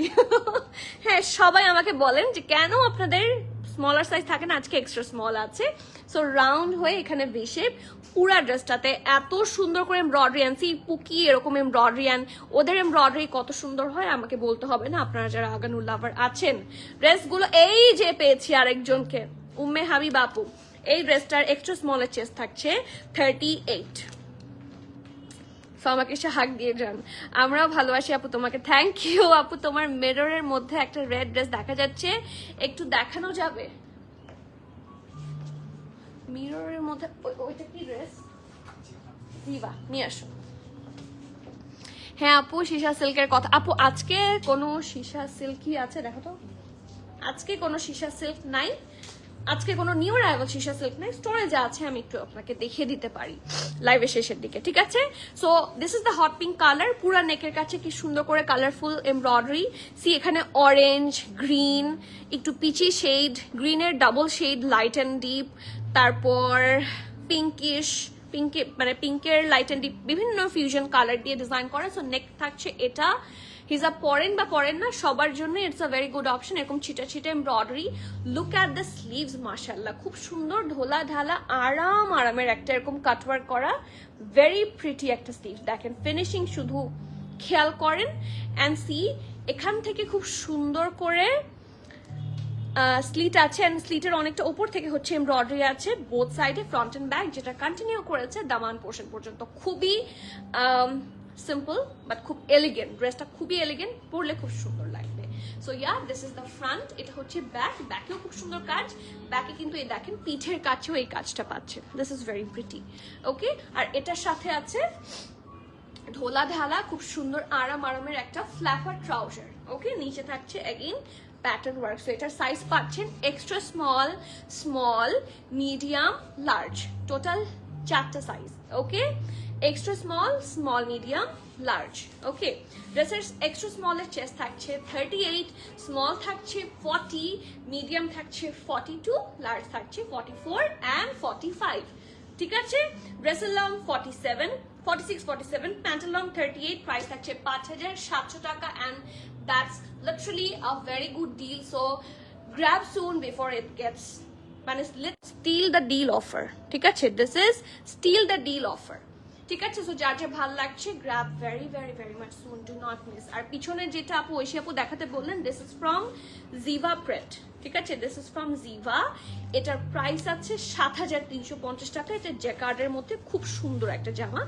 হ্যাঁ সবাই আমাকে বলেন যে কেন আপনাদের স্মলার সাইজ থাকে না, আজকে এক্সট্রা স্মল আছে। সো রাউন্ড হয়ে এখানে বেশে পুরা ড্রেসটাতে এত সুন্দর করে এমব্রয়ডারি আনছি, পুকি এরকম এমব্রয়ডারি আন, ওদের এমব্রয়ডারি কত সুন্দর হয় আমাকে বলতে হবে না, আপনারা যারা আগানুর লাভার আছেন। ড্রেসগুলো এই যে পেয়েছি আরেকজনকে, উম্মে হাবিব আপু, এই ড্রেসটার এক্সট্রা স্মলের চেস্ট থাকছে 38। সো আমাকে এসে হাক দিয়ে যান, আমরাও ভালোবাসি আপু তোমাকে। থ্যাংক ইউ আপু। তোমার মিররের মধ্যে একটা রেড ড্রেস দেখা যাচ্ছে, একটু দেখানো যাবে? মিররের মধ্যে ওইটা কি ড্রেস? জিভা নিয়ে আসো। হ্যাঁ আপু, সীসা সিল্কের কথা আপু, আজকে কোনো সীসা সিল্কই আছে দেখো তো? আজকে কোনো সীসা সিল্ক নাই, আজকে কোনো নিউ অ্যারাইভাল সীসা সিল্ক নাই। স্টোরে যা আছে আমি একটু আপনাকে দেখিয়ে দিতে পারি লাইভের শেষের দিকে, ঠিক আছে? So this is the hot pink colour, পুরা নেকের কাছে কি সুন্দর করে কালারফুল এমব্রয়ডারি। সি এখানে অরেঞ্জ, গ্রিন, একটু পিচি শেড, গ্রিনের double shade light and deep, তারপর পিঙ্কিশ, পিঙ্কে মানে পিঙ্কের লাইট অ্যান্ড ডিপ, বিভিন্ন ফিউশন কালার দিয়ে ডিজাইন করা। সো নেক থাকছে এটা, হিজাব পরেন বা পরেন না সবার জন্য it's a very good option. এরকম ছিটা ছিটা embroidery, look at the sleeves, মাশাআল্লাহ খুব সুন্দর ঢোলা ঢালা আরামের একটা এরকম কাটওয়ার্ক করা ভেরি প্রিটি একটা স্লিভ। দেখেন ফিনিশিং শুধু খেয়াল করেন অ্যান্ড সি, এখান থেকে খুব সুন্দর করে স্লিট আছে, অ্যান্ড স্লিটের অনেকটা উপর থেকে হচ্ছে এমব্রয়ডারি আছে বোথ সাইডে, ফ্রন্ট অ্যান্ড ব্যাক, যেটা কন্টিনিউ করেছে দামান পোর্শন পর্যন্ত। খুবই সিম্পল বাট খুব এলিগেন্ট, ড্রেসটা খুবই এলিগেন্ট, পরলে খুব সুন্দর লাগবে। So yeah, this is the front, এটা হচ্ছে ব্যাক, ব্যাকেও খুব সুন্দর কাজ, ব্যাকে কিন্তু এই দেখেন পিঠের কাছেও এই কাজটা পাচ্ছে, দিস ইজ ভেরি প্রিটি। ওকে, আর এটার সাথে আছে ঢোলা ঢালা খুব সুন্দর আরামের একটা ফ্ল্যাপার ট্রাউজার। ওকে, নিচে থাকছে এগেইন প্যাটার্ন ওয়ার্ক। সো এটার সাইজ পাচ্ছেন extra small, small, medium, large, total 4টা size. Okay, extra small, small, medium, large. Okay, ড্রেসের এক্সট্রা স্মলের চেস্ট থাকছে 38, স্মল থাকছে 40, মিডিয়াম থাকছে 42, লার্জ থাকছে 44 অ্যান্ড 45। ঠিক আছে, ড্রেসের লং 47, 46, 47, প্যান্টের লং 38, প্রাইস থাকছে 5,700 টাকা, and that's literally a very good deal. So grab soon before it gets, মানে স্টিল দ্য ডিল অফার। ঠিক আছে, this is still the deal offer. ঠিক আছে, সো যার ভালো লাগছে grab very very very much soon, do not miss. আর পিছনে যেটা আপু ঐশী আপু দেখাতে বললেন, this is from Jiva print. ঠিক আছে, দিস ইজ ফ্রম জিভা, এটার প্রাইস আছে 7,350 টাকা। এটা জ্যাকার্ডের মধ্যে খুব সুন্দর একটা জামা,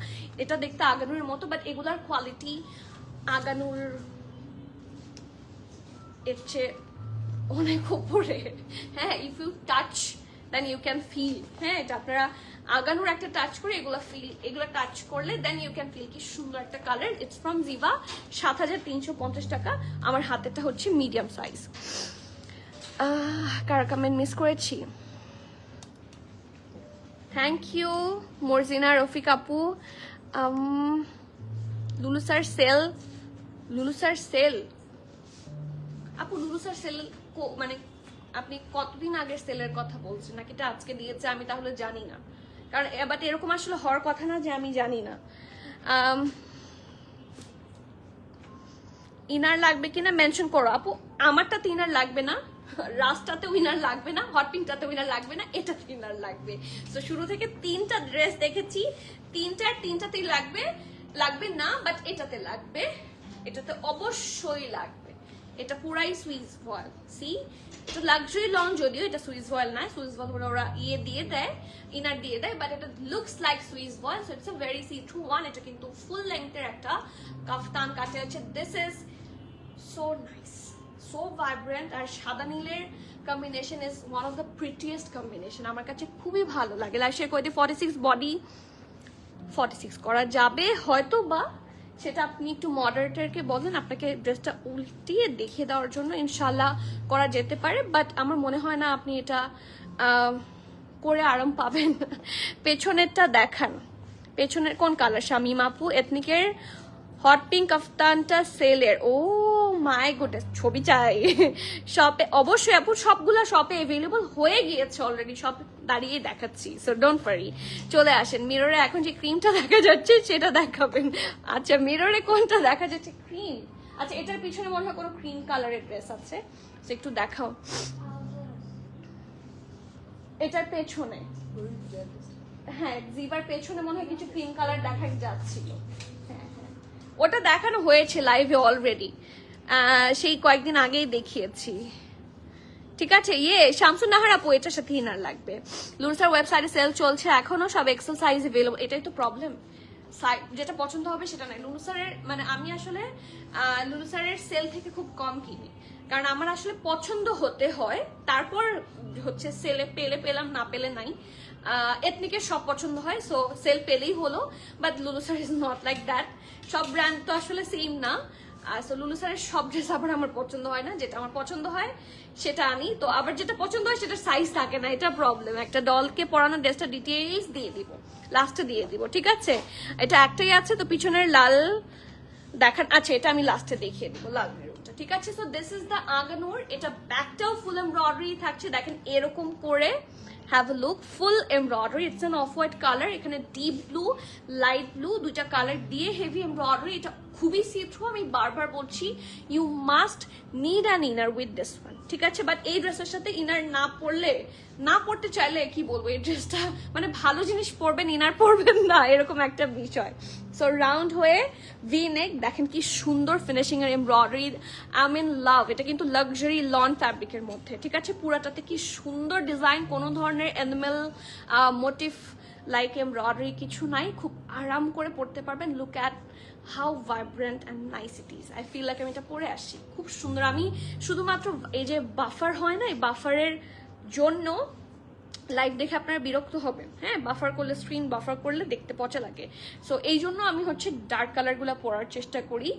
এটা দেখতে আগানুরের মতো, বাট এগুলার কোয়ালিটি আগানুর এর চেয়ে অনেক উপরে। হ্যাঁ, if you touch then you can feel, হ্যাঁ এটা আপনারা আগানোর একটা টাচ করে এগুলো টাচ করলে দেন ইউ ক্যান ফিল কি সুন্দর একটা কালার। ইটস ফ্রম জিভা, 7,350 টাকা। আমার হাতেরটা হচ্ছে মিডিয়াম সাইজ। কার কমেন্ট মিস করেছি? থ্যাংক ইউ মর্জিনা, রফিক আপু, লুলু স্যার সেল আপু। লুলু স্যার সেল মানে আপনি কতদিন আগের সেলের কথা বলছেন, নাকি এটা আজকে দিয়েছে আমি তাহলে জানি না, কারণ বাট এরকম আসলে হওয়ার কথা না যে আমি জানি না। ইনার লাগবে কিনা মেনশন করো আপু। আমারটাতে ইনার লাগবে না, রাস্টাতে উইনার লাগবে না, হট পিঙ্কটাতে উইনার লাগবে না, এটাতে উইনার লাগবে। তো শুরু থেকে 3টা ড্রেস দেখেছি, তিনটাতেই লাগবে না, বাট এটাতে লাগবে, এটাতে অবশ্যই লাগবে। এটা পুরাই সুইস ভয়েল, সি এটা লাক্সারি লং, যদিও এটা সুইস ভয়েল না, সুইস ভয়েল ওরা দিয়ে দেয়, ইনার দিয়ে দেয়, বাট এটা looks like Swiss voile. So it's a very see through one. এটা কিন্তু ফুল লেংথের একটা কাফতান কাটে আছে। This is so nice, so vibrant, আর সাদা নীলের combination is one of the prettiest combination. আমার কাছে খুবই ভালো লাগে। লাইশে কই দিয়ে 46 বডি 46 করা যাবে হয়তো, বা সেটা আপনি একটু মডারেটরকে বলেন আপনাকে ড্রেসটা উল্টিয়ে দেখিয়ে দেওয়ার জন্য, ইনশাল্লাহ করা যেতে পারে, বাট আমার মনে হয় না আপনি এটা করে আরাম পাবেন। পেছনেরটা দেখান, পেছনের কোন কালার? শামিম আপু, এথনিকের হট পিঙ্ক কাফতানটা সেলের। ও মাই গুডনেস, ছবি চাই। শপে অবশ্যই আপু, সবগুলা শপে অ্যাভেলেবল হয়ে গিয়েছে অলরেডি, সব দাঁড়িয়ে দেখাচ্ছি, সো ডোন্ট ওয়ারি। চলে আসেন মিররে, এখন যে ক্রিমটা দেখা যাচ্ছে সেটা দেখাবেন। আচ্ছা মিররে কোনটা দেখা যাচ্ছে? ক্রিম। আচ্ছা এটার পিছনে মনে হয় কোনো ক্রিম কালারের ড্রেস আছে, একটু দেখাও। এটার পেছনে, হ্যাঁ জিবার পেছনে মনে হয় কিছু ক্রিম কালার দেখা যাচ্ছিল। ওটা দেখানো হয়েছে লাইভে অলরেডি, সেই কয়েকদিন আগেই দেখিয়েছি। ঠিক আছে, শামসুন নাহার আপু, এটার সাথে ইনার লাগবে। লুলুসার ওয়েবসাইটে সেল চলছে এখনো, সব এক্সেল সাইজ अवेलेबल। এটাই তো প্রবলেম, যেটা পছন্দ হবে সেটা নাই। লুলুসারের মানে আমি আসলে লুলুসারের সেল থেকে খুব কম কিনি, কারণ আমার আসলে পছন্দ হতে হয়, তারপর হচ্ছে সেলে পেলাম, না পেলে নাই। এথনিকের সব পছন্দ হয়, সো সেল পেলেই হলো, but Lulusar is not like that. সব ব্র্যান্ড তো আসলে সেম না, সো লুলুসারের সব ড্রেস আবার আমার পছন্দ হয় না, যেটা আমার পছন্দ হয় সেটা আনি। তো আবার যেটা পছন্দ হয় সেটা সাইজ থাকে না, এটা প্রবলেম। একটা ডলকে পরানো ড্রেসটা ডিটেইলস দিয়ে দিব, লাস্টে দিয়ে দিব, ঠিক আছে? এটা একটাই আছে, তো পিছনের লাল দেখান। আচ্ছা এটা আমি লাস্টে দেখিয়ে দিব, লাল মেরুনটা, ঠিক আছে? সো দিস ইজ দ্য আগানোর। এটা ব্যাকটাও ফুল এমব্রয়ডারি থাকছে, দেখেন এরকম করে। Have a look, full embroidery, it's an off white colour, এখানে ডিপ ব্লু, লাইট ব্লু, দুইটা কালার দিয়ে হেভি এমব্রয়ডারি। এটা খুবই সি থ্রু, আমি বারবার বলছি, you must need an inner with this one, ঠিক আছে? বাট এই ড্রেসের সাথে ইনার না পড়তে চাইলে কি বলবো, এই ড্রেসটা মানে ভালো জিনিস পরবেন, ইনার পরবেন না, এরকম একটা বিষয়। সো রাউন্ড হয়ে ভি নেক, দেখেন কি সুন্দর ফিনিশিং এর এমব্রয়ডারি, আই মিন লাভ। এটা কিন্তু লাক্সারি লন ফ্যাব্রিকের মধ্যে, ঠিক আছে? পুরাটাতে কি সুন্দর ডিজাইন, কোনো ধরনের এনিমেল মোটিভ লাইক এমব্রয়ডারি কিছু নাই, খুব আরাম করে পড়তে পারবেন। Look at how vibrant and nice it is. I feel like আমি এটা পরে আসি, খুব সুন্দর। আমি শুধুমাত্র এই যে বাফার হয় না, এই বাফারের জন্য লাইভ দেখে আপনারা বিরক্ত হবেন, হ্যাঁ? বাফার করলে, স্ক্রিন বাফার করলে দেখতে পচা লাগে, সো এই জন্য আমি হচ্ছে ডার্ক কালারগুলো পরার চেষ্টা করি।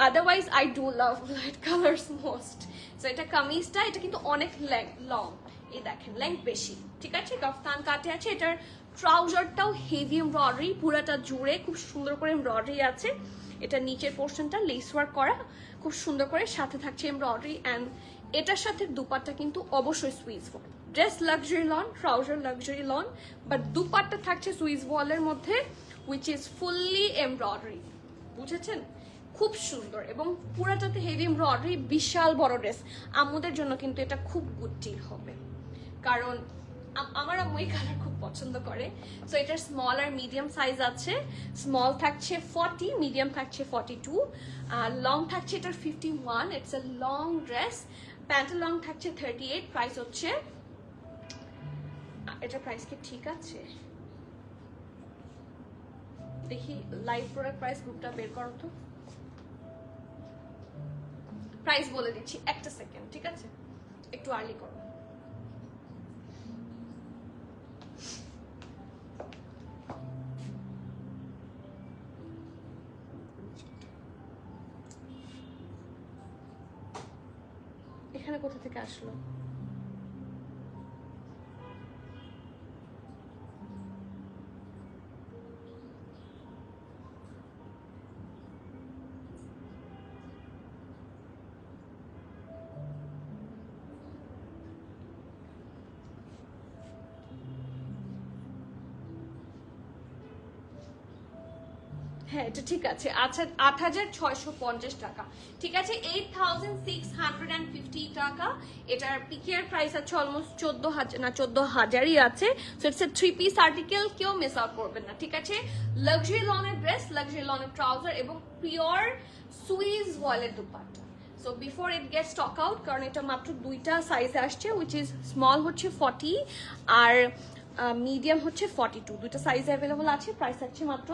Otherwise I do love light colours most. So এটা কামিজটা, এটা কিন্তু অনেক লং, এই দেখেন লেন্থ বেশি, ঠিক আছে? কাফতান কাটে আছে। এটার ট্রাউজারটাও হেভি এমব্রয়ডারি, পুরাটা জুড়ে খুব সুন্দর করে এমব্রয়ডারি আছে। এটা নিচের পোর্শনটা লেস ওয়ার্ক করা খুব সুন্দর করে, সাথে থাকছে এমব্রয়ডারি, অ্যান্ড এটার সাথে দুপাট্টা কিন্তু অবশ্যই Swiss work. Dress luxury loan, trouser luxury loan, but dupatta থাকছে সুইস ওয়ালের মধ্যে, উইচ ইজ ফুললি এমব্রয়ডারি, বুঝেছেন? খুব সুন্দর, এবং পুরাটাতে হেভি এমব্রয়ডারি, বিশাল বড় ড্রেস। আম্মুদের জন্য কিন্তু এটা খুব গুড ডিল হবে, কারণ আমার আম্মু এই কালার খুব পছন্দ করে। সো এটার স্মল আর মিডিয়াম সাইজ আছে। স্মল থাকছে 40, মিডিয়াম থাকছে 42, লং থাকছে এটার 51। It's a long dress. প্যান্টের লং থাকছে 38। প্রাইস হচ্ছে, এটার প্রাইস কি ঠিক আছে দেখি, লাইভ প্রোডাক্ট প্রাইস গ্রুপটা বের করো তো, প্রাইস বলে দিচ্ছি, একটা সেকেন্ড, ঠিক আছে? একটু আর্লি করো। এখানে কোথা থেকে আসলো? হ্যাঁ এটা ঠিক আছে। আচ্ছা 8650 টাকা, ঠিক আছে। 8650 টাকা। এটার পিকের প্রাইস আছে অলমোস্ট 14000, না 14000ই আছে। So it's a 3 piece article, কেউ মিস আউট করবেন না, ঠিক আছে। লাক্সারি লনের ড্রেস, লাক্সারি লনের ট্রাউজার এবং পিওর সুইস ওয়ালের dupatta. So before it gate stock out, কারণ এটা মাত্র 2টা সাইজে আসছে, উইচ ইজ স্মল হচ্ছে 40 আর মিডিয়াম হচ্ছে 42, 2টা সাইজ অ্যাভেলেবল আছে। প্রাইস আছে মাত্র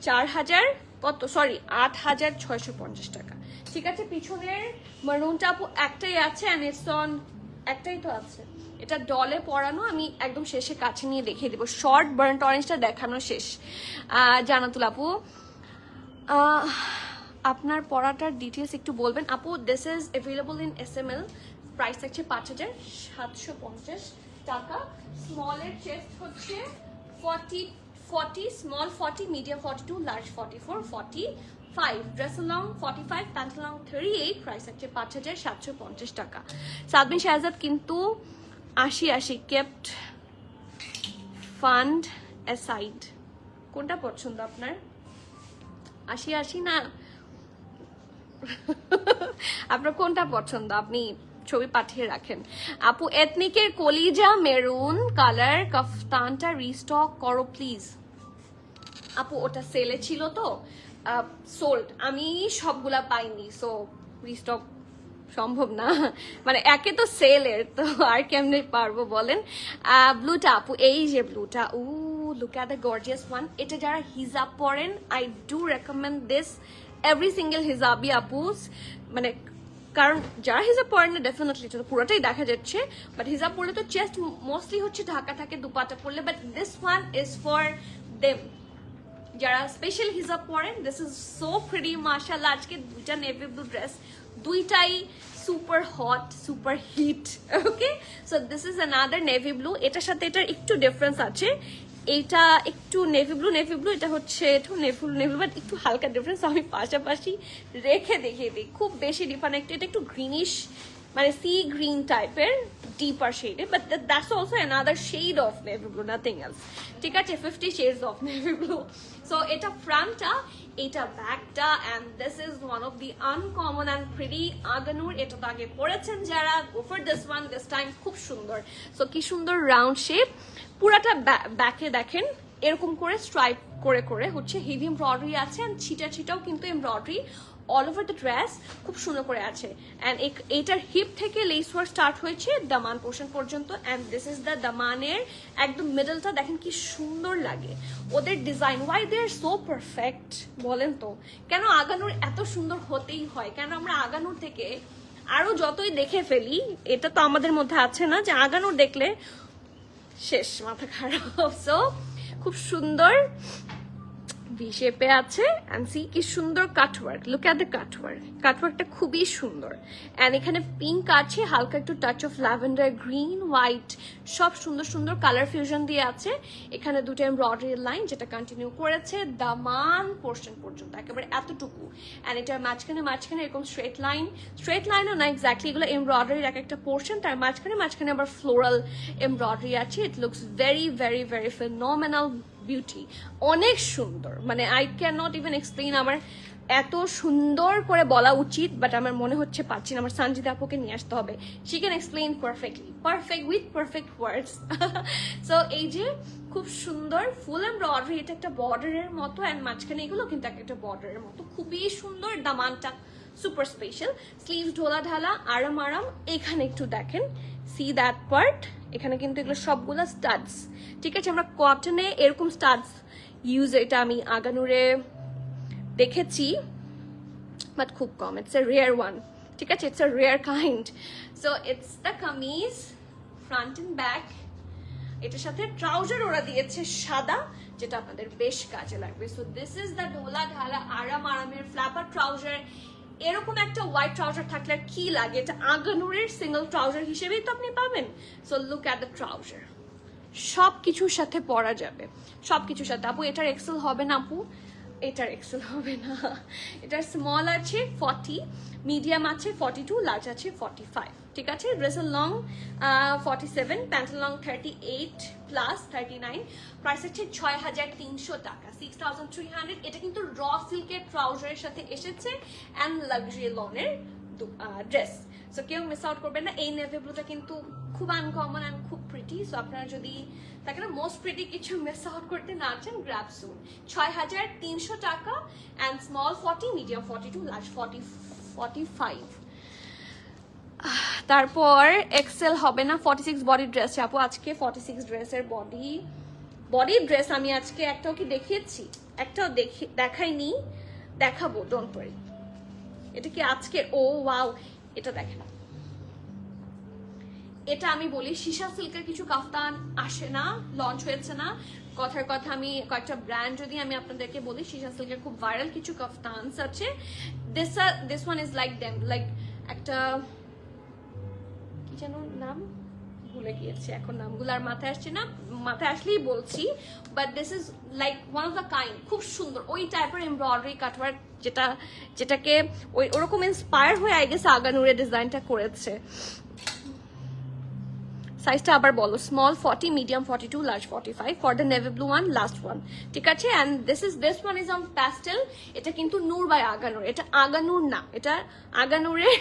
4000 কত, সরি 8650 টাকা, ঠিক আছে। পিছনের মারুনটা আপু একটাই আছে, অ্যান্ড ইটস অন, একটাই তো আছে, এটা ডলে পরানো। আমি একদম শেষে কাছে নিয়ে দেখিয়ে দেবো। শর্ট বার্ন্ট অরেঞ্জটা দেখানো শেষ। জানাতুল আপু, আপনার পড়াটার ডিটেলস একটু বলবেন আপু। This is available in SML, price থাকছে 5750 টাকা। স্মলের চেস্ট হচ্ছে 40, small 40, medium 42, large 44, 45, dress long 45, pant long 38, price হচ্ছে 5750 টাকা। সাদবিন শাহজাদ কিন্তু 80 কেপ্ট ফান্ড অ্যাসাইড, কোনটা পছন্দ আপনার? 80 না আপনার কোনটা পছন্দ? আপনি ছবি পাঠিয়ে রাখেন। আপু এথনিকের কলিজা মেরুন কালার কাফতানটা রিস্টক করো প্লিজ। আপু ওটা সেলে ছিল তো, সোল্ড, আমি সবগুলা পাইনি, সো রিস্টক সম্ভব না, মানে একে তো সেলের, তো আর কেমনে পারবো বলেন। ব্লুটা আপু, এই যে ব্লুটা, oh look at the gorgeous one. এটা যারা হিজাব পরেন, I do recommend this every single হিজাবি আপুস, মানে কারণ যারা হিজাব পরেন না ডেফিনেটলি এটা পুরোটাই দেখা যাচ্ছে, বাট হিজাব পরলে তো চেস্ট মোস্টলি হচ্ছে ঢাকা থাকে দুপাটা পরলে, but this one is for them যারা স্পেশাল হিজাব পরেন। দিস ইজ সো প্রিটি মাশাআল্লাহ। আজকে 2টা নেভি ব্লু ড্রেস, 2টাই super hot, super hit, okay. So this is another navy blue, এটার সাথে এটার একটু ডিফারেন্স আছে। এটা একটু নেভি ব্লু, এটা হচ্ছে একটু নেভি ব্লু, বাট একটু হালকা ডিফারেন্স। আমি পাশাপাশি রেখে দেখিয়ে দিই, খুব বেশি ডিফারেন্ট। এটা একটু গ্রিনিশ, মানে সি গ্রিন টাইপের, ডিপার শেডে, but that's also another shade of navy blue, nothing else, ঠিক আছে। 50 shades of navy blue. So এটা ফ্রন্টটা, এটা ব্যাকটা, and this is one of the uncommon and pretty Aganoor. এটা তো আগে পড়েছেন যারা, go for this one, this time খুব সুন্দর। সো কি সুন্দর রাউন্ড শেপ, পুরাটা ব্যাকে দেখেন এরকম করে স্ট্রাইপ করে করে হচ্ছে হেভি এমব্রয়ডারি আছে, অ্যান্ড ছিটাও কিন্তু embroidery all over the dress, খুব সুন্দর করে আছে। অ্যান্ড এটার হিপ থেকে লেস ওয়ার্ক স্টার্ট হয়েছে দামান পোর্শন পর্যন্ত, অ্যান্ড দিস ইজ দ্য দামানের একদম মিডলটা দেখেন কি সুন্দর লাগে। ওদের design, why they are so perfect বলেন তো, কেন আগানুর এত সুন্দর হতেই হয়? কেন আমরা আগানুর থেকে আরো যতই দেখে ফেলি, এটা তো আমাদের মধ্যে আছে না যে আগানুর দেখলে শেষ, মাথা খারাপ। সো খুব সুন্দর ভি শেপে আছে, এন্ড সি কি সুন্দর কাটওয়ার্ক, লুক এট দ্য কাটওয়ার্কটা খুবই সুন্দর। এন্ড এখানে পিঙ্ক আছে, হালকা একটু touch of lavender, green, white, সব সুন্দর সুন্দর কালার ফিউশন দিয়ে আছে। এখানে 2টা এমব্রয়ডারি লাইন যেটা কন্টিনিউ করেছে দামান পোর্শন পর্যন্ত, একেবারে এতটুকু। এন্ড এটার মাঝখানে এরকম স্ট্রেট লাইনও না এক্স্যাক্টলি, এগুলো এমব্রয়ডারির এক একটা পোর্শন, তার মাঝখানে আবার ফ্লোরাল এমব্রয়ডারি আছে। ইট looks very very very phenomenal beauty, অনেক সুন্দর, মানে I can not even explain. আমার এত সুন্দর করে বলা উচিত, বাট আমার মনে হচ্ছে পাচ্ছি না। আমার সঞ্জিদা আপুকে নিয়ে আসতে হবে, she can explain perfectly, perfect with perfect words. So এই যে খুব সুন্দর ফুল এমব্রয়ডারি, এটা একটা বর্ডারের মতো, অ্যান্ড মাঝখানে এগুলো কিন্তু একটা বর্ডারের মতো, খুবই সুন্দর। দামানটা সুপার স্পেশাল, স্লিভস ঢোলা ঢালা, আরাম। এখানে একটু দেখেন, সি দ্যাট পার্ট, এখানে কিন্তু এগুলো সবগুলো স্টাডস, ঠিক আছে। আমরা কটনে এরকম স্টাডস ইউজ, এটা আমি আগানুরে দেখেছি, বাট খুব কম, ইটস এ রেয়ার ওয়ান, ঠিক আছে, it's a rare kind. So it's the kameez front and back. এটার সাথে ট্রাউজার ওরা দিয়েছে সাদা, যেটা আপনাদের বেশ কাজে লাগবে। So this is the Dola ঢালা আরামের ফ্ল্যাপার ট্রাউজার এরকম একটা হোয়াইট ট্রাউজার থাকলে আর কি লাগে, এটা আগানুরের সিঙ্গেল ট্রাউজার হিসেবেই তো আপনি পাবেন। So look at the trouser, সব কিছুর সাথে পরা যাবে, সব কিছুর সাথে। আপু এটার এক্সেল হবে না আপু, এটার এক্সেল হবে না, এটার স্মল আছে 40, মিডিয়াম আছে 42, লার্জ আছে 45, ঠিক আছে। ড্রেসের লং 47, প্যান্টের লং 38 প্লাস 39, প্রাইস হচ্ছে 6300 টাকা, 6300। এটা কিন্তু র সিল্কের ট্রাউজারের সাথে এসেছে অ্যান্ড লাক্সারি লনের ড্রেস। সো কেউ মিস আউট করবেন না। এই নেভি ব্লুটা কিন্তু খুব আনকমন অ্যান্ড খুব প্রিটি। সো আপনারা যদি তাকে না মোস্ট প্রিটি কিছু মিস আউট করতে না চান, গ্র্যাব সুন। 6300 টাকা অ্যান্ড স্মল 40, মিডিয়াম 42, লার্জ 45। তারপর এক্সেল হবে না, 46 বডি ড্রেস আপু। আজকে 46 ড্রেসের বডি ড্রেস আমি আজকে একটাও কি দেখিয়েছি? একটাও দেখাইনি, দেখাবো, ডোন্ট ওয়ারি। এটা কি আজকে? ও ওয়াও, এটা দেখেন, এটা আমি বলি সীসা সিল্কের কিছু কাফতান আসে না, লঞ্চ হয়েছে না। কথার কথা আমি কয়েকটা ব্র্যান্ড যদি আমি আপনাদেরকে বলি, সীসা সিল্কের খুব ভাইরাল কিছু কাফতানস আছে। This one is like them, like একটা কি যেন নাম ভুলে গিয়েছি এখন, নামগুলো আর মাথায় আসছে না, মাথায় আসলেই বলছি। But this is like one of the kind, খুব সুন্দর ওই টাইপের এমব্রয়ডারি কাটওয়ার্ক, যেটাকে ওরকম ইন্সপায়ার হয়ে আই গেস আগানুরের ডিজাইনটা করেছে। সাইজটা আবার বলো, small 40, medium 42, large 45 for the navy blue one, last one, ঠিক আছে। And this one is on pastel. এটা কিন্তু নূর বাই আগানুর, এটা আগানুর না, এটা আগানুরের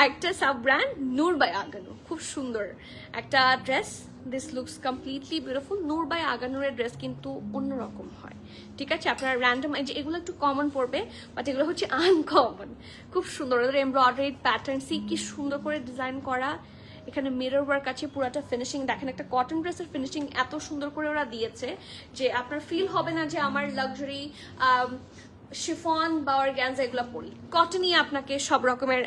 একটা sub brand, Noor by Aganoor. খুব সুন্দর একটা dress, this looks completely beautiful. Noor by আগানুরের ড্রেস কিন্তু অন্যরকম হয়, ঠিক আছে। আপনার র্যান্ডম এগুলো একটু কমন পড়বে, বাট এগুলো হচ্ছে আনকমন, খুব সুন্দর। ওদের এমব্রয়ডারি প্যাটার্ন সি কি সুন্দর করে ডিজাইন করা। এখানে মিরর ওয়ার্ক আছে, পুরাটা ফিনিশিং দেখেন। একটা কটন ড্রেসের ফিনিশিং এত সুন্দর করে ওরা দিয়েছে যে আপনার ফিল হবে না যে আমার লাক্সারি শিফন বা অর্গানজা এগুলো পরি, কটনই আপনাকে সব রকমের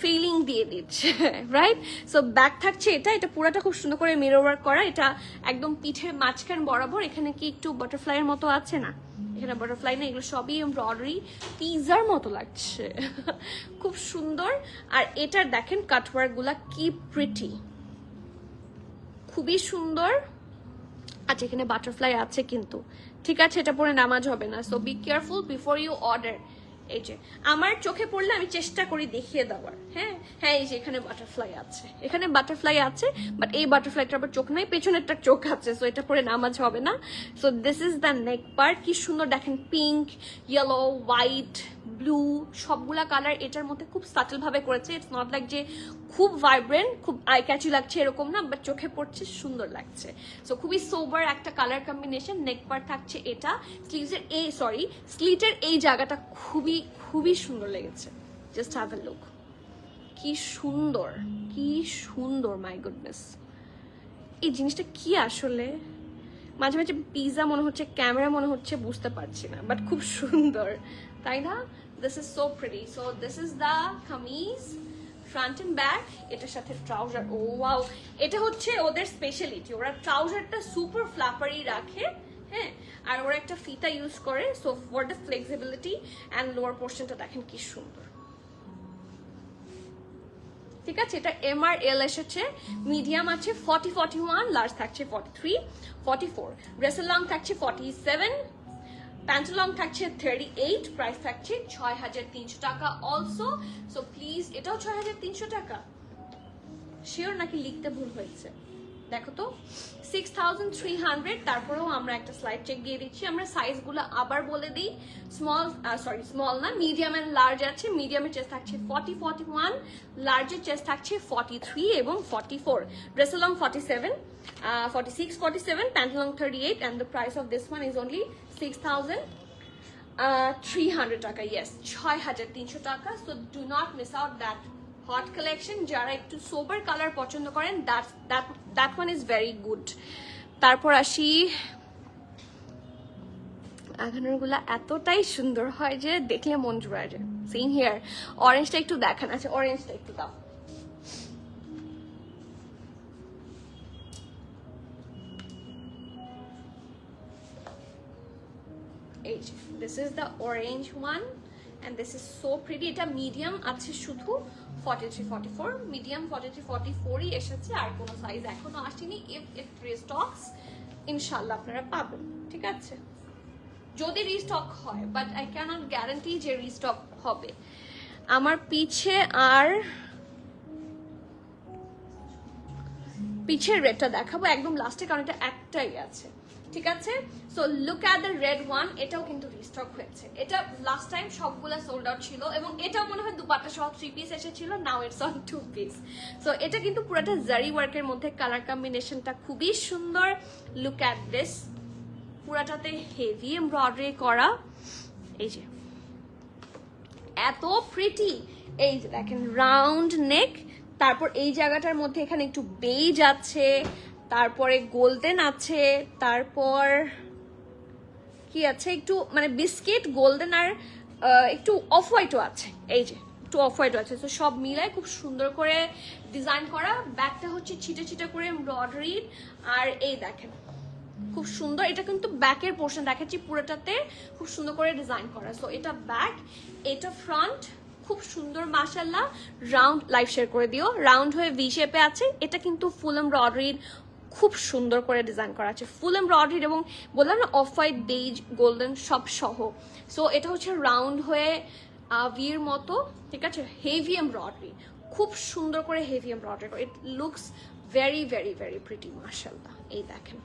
ফিলিং দিয়ে দিচ্ছে, রাইট। সো ব্যাক থাকছে এটা পুরাটা খুব সুন্দর করে মিরর ওয়ার্ক করা। এটা একদম পিঠের মাঝখান বরাবর, এখানে কি একটু বাটারফ্লাইয়ের মতো আছে না, এখানে বাটারফ্লাই না, এগুলো সবই এমব্রয়ডারি, পিজার মতো লাগছে, খুব সুন্দর। আর এটার দেখেন কাটওয়ার্ক গুলা কি প্রিটি, খুবই সুন্দর। আচ্ছা এখানে বাটারফ্লাই আছে কিন্তু, ঠিক আছে, এটা পরে নামাজ হবে না। So be careful before you order. এই যে আমার চোখে পড়লে আমি চেষ্টা করি দেখিয়ে দেওয়ার, হ্যাঁ হ্যাঁ, এই যে এখানে বাটারফ্লাই আছে, এখানে বাটারফ্লাই আছে, বাট এই বাটারফ্লাইটার আবার চোখ নাই, পেছনেরটা চোখ আছে। সো এটা পরে নামাজ হবে না। So this is the neck part, কি সুন্দর দেখেন, পিঙ্ক, ইয়েলো, হোয়াইট, ব্লু, সবগুলা কালার এটার মধ্যে খুব সাটল ভাবে করেছে। ইটস নট লাইক যে খুব ভাইব্রেন্ট, খুব আই ক্যাচি লাগছে এরকম না, বাট চোখে পড়ছে, সুন্দর লাগছে। সো খুবই সোবার একটা কালার কম্বিনেশন। নেক পার্ট থাকছে এটা, স্লিটের এই জায়গাটা খুবই খুবই সুন্দর লেগেছে। জাস্ট হ্যাভ এ লুক, কি সুন্দর, কি সুন্দর, মাই গুডনেস। এই জিনিসটা কি আসলে মাঝে মাঝে পিজা মনে হচ্ছে, ক্যামেরা মনে হচ্ছে, বুঝতে পারছি না, বাট খুব সুন্দর, তাই না? This is so pretty. So this is the kameez, front and back, এটার সাথে ট্রাউজার। ও ওয়াও, এটা হচ্ছে ওদের স্পেশালিটি, ওরা ট্রাউজারটা সুপার ফ্ল্যাপারি রাখে, হ্যাঁ, আর ওরা একটা ফিতা ইউজ করে। So for the flexibility and lower পোর্শনটা দেখেন কি সুন্দর, ঠিক আছে। এটা এম আর এল এসেছে, মিডিয়াম আছে 40, 41, লার্জ থাকছে 43, 44, ড্রেসের লং থাকছে 47, প্যান্টের লং থাকছে 38, প্রাইস থাকছে 6300 টাকা অলসো। সো প্লিজ, এটাও 6300 টাকা, শিওর নাকি লিখতে ভুল হয়েছে? দেখো তো, 6300। তারপরেও আমরা একটা স্লাইড চেক দিয়ে দিচ্ছি। আমরা সাইজগুলো আবার বলে দিই, স্মল না, মিডিয়াম এন্ড লার্জ আছে। মিডিয়ামের চেস্ট থাকছে 40, 41, লার্জের চেস্ট থাকছে 43 এবং 44, ড্রেসের long 47, 46, 47, pant long 38, and the price of this one is only 6300 টাকা। ইয়েস, 6300 টাকা। So do not miss out that hot collection. যারা একটু সোবার কালার পছন্দ করেন, that one is very good. তারপর আসি, আগানোরগুলা এতটাই সুন্দর হয় যে দেখলে মন জুড়ে যায়। সেম হিয়ার, অরেঞ্জটা একটু দেখান। আচ্ছা অরেঞ্জটা একটু দাও। এই যে, this is the orange one and this is so pretty. এটা মিডিয়াম আছে শুধু 43-44, মিডিয়াম 43-44ই এসেছে, আর কোনো সাইজ এখনো আসেনি। ইফ রিস্টকস ইনশাল্লাহ আপনারা পাবেন, ঠিক আছে, যদি রিস্টক হয়, বাট আই ক্যানট গ্যারান্টি যে রিস্টক হবে। আমার পিছের রেডটা দেখাবো একদম লাস্টে, কারণ এটা একটাই আছে, ঠিক আছে। So look at the red one, এটাও কিন্তু রিস্টক হয়েছে। এটা লাস্ট টাইম সবগুলা সোল্ড আউট ছিল, এবং এটাও মনে হয় দুপাট্টা সহ 3 পিস এসেছিল, now it's on 2 piece. So এটা কিন্তু পুরোটা জারি ওয়ার্কের মধ্যে, কালার কম্বিনেশনটা খুবই সুন্দর। লুক অ্যাট দিস, পুরাটাতে হেভি এমব্রয়ডারি করা, এই যে এত প্রিটি। এই যে দেখেন রাউন্ড নেক, তারপর এই জায়গাটার মধ্যে এখানে একটু বেজ আছে, তারপরে গোল্ডেন আছে, তারপর কি আছে একটু মানে বিস্কিট গোল্ডেন, আর একটু অফ হোয়াইটও আছে, এই যে একটু অফ হোয়াইটও আছে। তো সব মিলায় খুব সুন্দর করে ডিজাইন করা। ব্যাকটা হচ্ছে ছিটে ছিটে করে এমব্রয়ডারি, আর এই দেখেন খুব সুন্দর। এটা কিন্তু ব্যাকের পোর্শন দেখাচ্ছি, পুরোটাতে খুব সুন্দর করে ডিজাইন করা। সো এটা ব্যাক, এটা ফ্রন্ট, খুব সুন্দর মাশাআল্লাহ। রাউন্ড লাইভ শেয়ার করে দিও, রাউন্ড হয়ে ভি শেপে আছে। এটা কিন্তু ফুল এমব্রয়ডারি খুব সুন্দর করে ডিজাইন করা আছে, ফুল এমব্রয়ডারি, এবং বললাম না অফ হোয়াইট বেজ গোল্ডেন সব সহ। সো এটা হচ্ছে রাউন্ড হয়ে ভির মতো, ঠিক আছে, হেভি এমব্রয়ডারি, খুব সুন্দর করে হেভি এমব্রয়ডারি করে। ইট looks very very very pretty মাশাআল্লাহ। এই দেখেন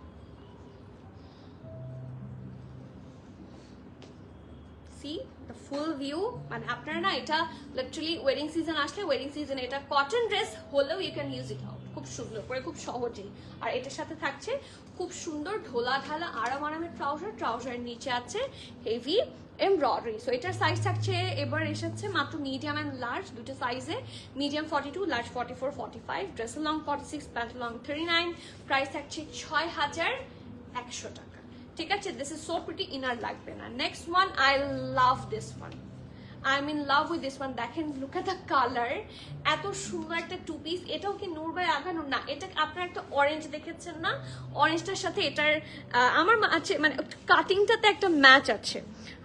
সি দ্য ফুল ভিউ, মানে আপনারা না এটা লিটারালি ওয়েডিং সিজন আসলে, ওয়েডিং সিজনে এটা কটন ড্রেস হলেও you can use it out খুব সুন্দর করে, খুব সহজেই। আর এটার সাথে থাকছে খুব সুন্দর ঢোলা ঢালা আরাম আরামের ট্রাউজার, ট্রাউজারের নিচে আছে হেভি এমব্রয়ডারি। সো এটার সাইজ থাকছে, এবার এসেছে মাত্র মিডিয়াম অ্যান্ড লার্জ দুটো সাইজে, মিডিয়াম 42, লার্জ 44-45, ড্রেসের লং 46, প্যান্ট লং 39, প্রাইস থাকছে 6100 টাকা, ঠিক আছে। This is so pretty, inner লাগবে না। Next one, I love this one, I am in love with this one. দেখেন লুক এট দ্য কালার, এত সুন্দর একটা 2 পিস। এটাও কি নূর বাই আগানো না, এটা আপনার একটা অরেঞ্জ দেখেছেন না, অরেঞ্জটার সাথে এটার আমার আছে মানে কাটিংটাতে একটা ম্যাচ আছে,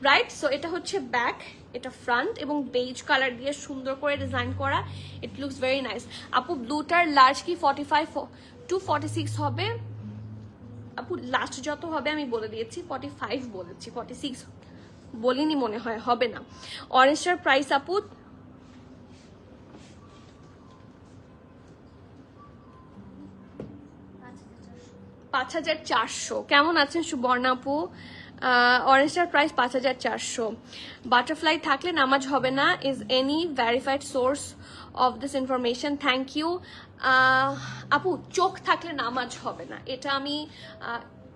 রাইট। সো এটা হচ্ছে ব্যাক, এটা ফ্রন্ট, এবং বেজ কালার দিয়ে সুন্দর করে ডিজাইন করা। ইট লুকস ভেরি নাইস। আপু ব্লুটার লার্জ কি 45-46 হবে? আপু লাস্ট যত হবে আমি বলে দিয়েছি, 45 বলেছি, 46 বলিনি মনে হয়, হবে না। অরেঞ্জটার প্রাইস আপু 5400। কেমন আছেন সুবর্ণা আপু? অরেঞ্জটার প্রাইস 5400। বাটারফ্লাই থাকলে নামাজ হবে না, is any verified source of this information? Thank you আপু। চোখ থাকলে নামাজ হবে না, এটা আমি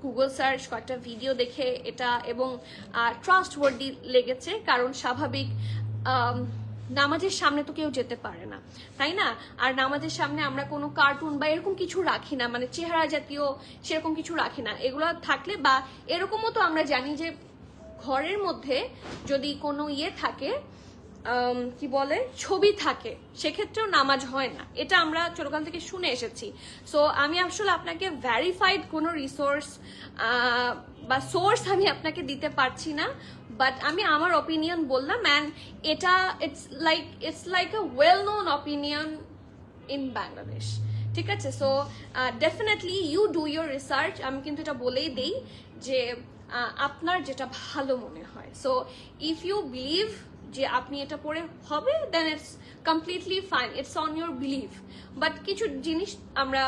গুগল সার্চ কয়েকটা ভিডিও দেখে এটা, এবং ট্রাস্টওয়ার্দি লেগেছে, কারণ স্বাভাবিক নামাজের সামনে তো কেউ যেতে পারে না, তাই না? আর নামাজের সামনে আমরা কোনো কার্টুন বা এরকম কিছু রাখি না, মানে চেহারা জাতীয় সেরকম কিছু রাখি না। এগুলো থাকলে, বা এরকমও তো আমরা জানি যে ঘরের মধ্যে যদি কোনো ইয়ে থাকে, কি বলে, ছবি থাকে, সেক্ষেত্রেও নামাজ হয় না, এটা আমরা ছোটকাল থেকে শুনে এসেছি। সো আমি আসলে আপনাকে ভেরিফাইড কোনো রিসোর্স বা সোর্স আমি আপনাকে দিতে পারছি না, বাট আমি আমার অপিনিয়ন বললাম, অ্যান্ড এটা it's like a well known opinion in Bangladesh, ঠিক আছে। So definitely you do your research. আমি কিন্তু এটা বলেই দেই যে আপনার যেটা ভালো মনে হয়। সো ইফ ইউ বিলিভ যে আপনি এটা পরে হবে, then it's completely fine, it's on your believe. But কিছু জিনিস আমরা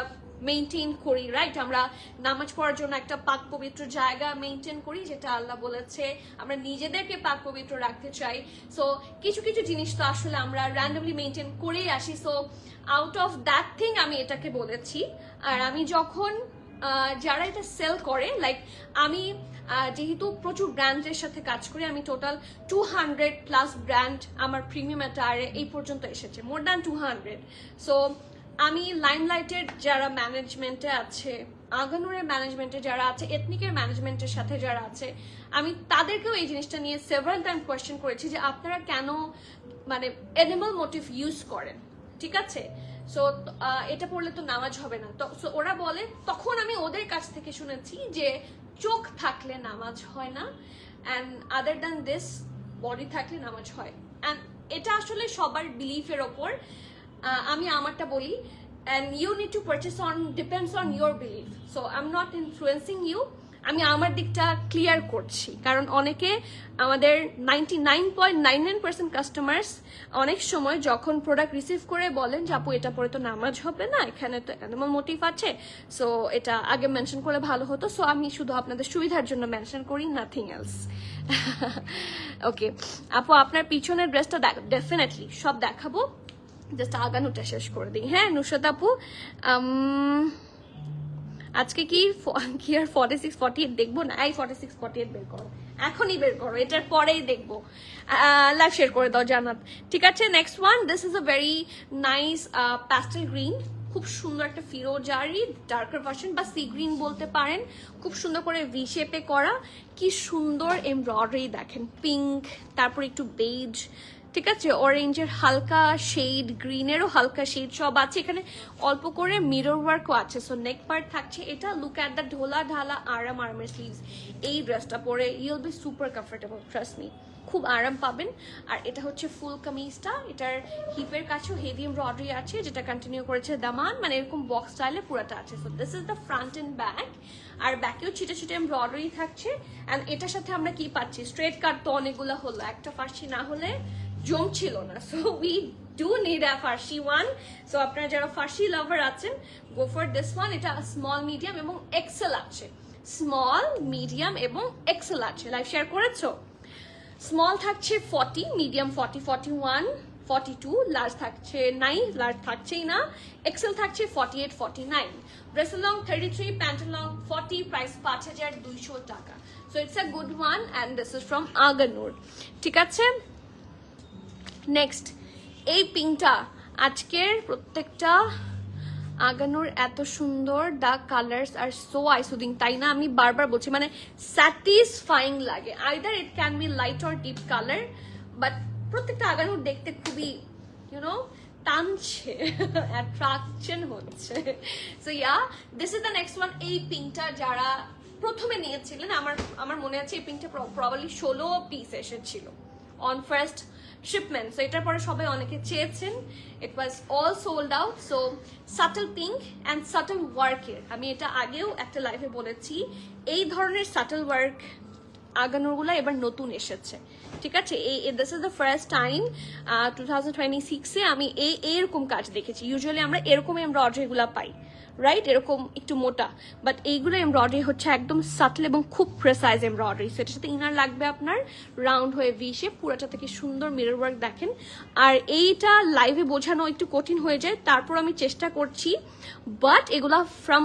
মেনটেন করি, রাইট? আমরা নামাজ পড়ার জন্য একটা পাক পবিত্র জায়গা মেনটেন করি, যেটা আল্লাহ বলেছে, আমরা নিজেদেরকে পাক পবিত্র রাখতে চাই। সো কিছু কিছু জিনিস তো আসলে আমরা র্যান্ডমলি মেনটেন করেই আসি। So out of that thing আমি এটাকে বলেছি। আর আমি যখন যারা এটা সেল করে, লাইক আমি যেহেতু প্রচুর ব্র্যান্ডের সাথে কাজ করি, আমি টোটাল 200+ ব্র্যান্ড আমার প্রিমিয়াম অ্যাটায়ারে এই পর্যন্ত এসেছে, মোর দ্যান 200। সো আমি লাইমলাইটের যারা ম্যানেজমেন্টে আছে, আগানুরের ম্যানেজমেন্টে যারা আছে, এথনিকের ম্যানেজমেন্টের সাথে যারা আছে, আমি তাদেরকেও এই জিনিসটা নিয়ে সেভারাল টাইম কোয়েশ্চেন করেছি যে আপনারা কেন মানে অ্যানিমাল মোটিভ ইউজ করেন, ঠিক আছে। সো এটা পড়লে তো নামাজ হবে না। তো ওরা বলে, তখন আমি ওদের কাছ থেকে শুনেছি যে চোখ থাকলে নামাজ হয় না, and other than this body থাকলে নামাজ হয়। অ্যান্ড এটা আসলে সবার বিলিফের ওপর। আমি আমারটা বলি, and you need to purchase on depends on your belief, so I'm not influencing you, আমি আমার দিকটা ক্লিয়ার করছি। কারণ অনেকে আমাদের 99.99% কাস্টমার্স অনেক সময় যখন প্রোডাক্ট রিসিভ করে বলেন যে আপু এটা পরে তো নামাজ হবে না, এখানে তো অ্যানিমাল মোটিভ আছে, সো এটা আগে মেনশন করলে ভালো হতো। সো আমি শুধু আপনাদের সুবিধার জন্য মেনশন করি, নাথিং এলস। ওকে আপু, আপনার পিছনের ড্রেসটা ডেফিনেটলি সব দেখাবো, জাস্ট আগানোটা শেষ করে দিই। হ্যাঁ নুসরাত আপু, আজকে কি আর 46-48 দেখবো না? এই 46-48 বের করো, এখনই বের করো, এটার পরেই দেখবো। লাইভ শেয়ার করে দাও জান্নাত। ঠিক আছে, next one, this is a very nice pastel green, খুব সুন্দর একটা ফিরোজারি ডার্কার ভার্সন বা সি গ্রিন বলতে পারেন, খুব সুন্দর করে ভি শেপে করা, কি সুন্দর এমব্রয়ডারি দেখেন, পিঙ্ক, তারপর একটু বেজ, ঠিক আছে, অরেঞ্জের হালকা শেড, গ্রিনেরও হালকা শেড সব আছে এখানে, অল্প করে মিরর ওয়ার্কও আছে। সো নেক পার্ট থাকছে এটা, লুক অ্যাট দ্য ঢোলা ঢালা আরামের স্লিভস। এই ড্রেসটা পরে you'll be super comfortable, trust me, খুব আরাম পাবেন। আর এটা হচ্ছে ফুল কামিজটা, এটার হিপের কাছেও হেভি এমব্রয়ডারি আছে, যেটা কন্টিনিউ করেছে দামান, মানে এরকম বক্স স্টাইলে পুরোটা আছে। So this is the front and back, আর ব্যাকেও ছিটে ছিটে এমব্রয়ডারি থাকছে। অ্যান্ড এটার সাথে আমরা কি পাচ্ছি, স্ট্রেট কাট তো অনেকগুলো হলো, একটা ফার্সি না হলে জমছিল না, so we do need a Farsi one. So আপনারা যারা ফার্সি লাভার আছেন, গো ফর দিস ওয়ান। এটা স্মল মিডিয়াম এবং এক্সেল আছে, স্মল মিডিয়াম এবং এক্সেল আছে। লাইভ শেয়ার করেছো? স্মল থাকছে 40, মিডিয়াম 40, 41, 42, লার্জ থাকছে নাই, লার্জ থাকছেই না, এক্সেল থাকছে 48, 49, dress long 33, pant long 40, price 5200 টাকা। So it's a good one and this is from Aganoor. ঠিক আছে, নেক্সট এই পিঙ্কটা, আজকের প্রত্যেকটা আগানোর এত সুন্দর, দ্য কালার্স আর সো আইসুদিং, তাই না? আমি বারবার বলছি, মানে স্যাটিসফাইং লাগে। Either it can be light or deep colour, but প্রত্যেকটা আগানোর দেখতে খুবই ইউনো টানছে, অ্যাট্রাকশন হচ্ছে। So yeah, this is the next one. এই পিঙ্কটা যারা প্রথমে নিয়েছিলেন, আমার মনে আছে এই পিঙ্কটা প্রবাবলি 16 পিস এসেছিল অন ফার্স্ট শিপমেন্ট। সো এটার পরে সবাই অনেকে চেয়েছেন, it was all sold out. So subtle pink and subtle ওয়ার্কের, আমি এটা আগেও একটা লাইভে বলেছি, এই ধরনের সাটল ওয়ার্ক আগানোরগুলো এবার নতুন এসেছে। ঠিক আছে, this is the first time 2026-এ আমি এরকম কাজ দেখেছি। ইউজুয়ালি আমরা এরকম এমব্রয়ডারিগুলো পাই, রাইট, এরকম একটু মোটা, বাট এইগুলো এমব্রয়ডারি হচ্ছে একদম সাটল এবং খুব প্রেসাইজ এমব্রয়ডারি। সেটার সাথে ইনার লাগবে আপনার রাউন্ড হয়ে ভি শেপ, পুরোটা থেকে সুন্দর মিরর ওয়ার্ক দেখেন। আর এইটা লাইভে বোঝানো একটু কঠিন হয়ে যায়, তারপর আমি চেষ্টা করছি। বাট এগুলা ফ্রম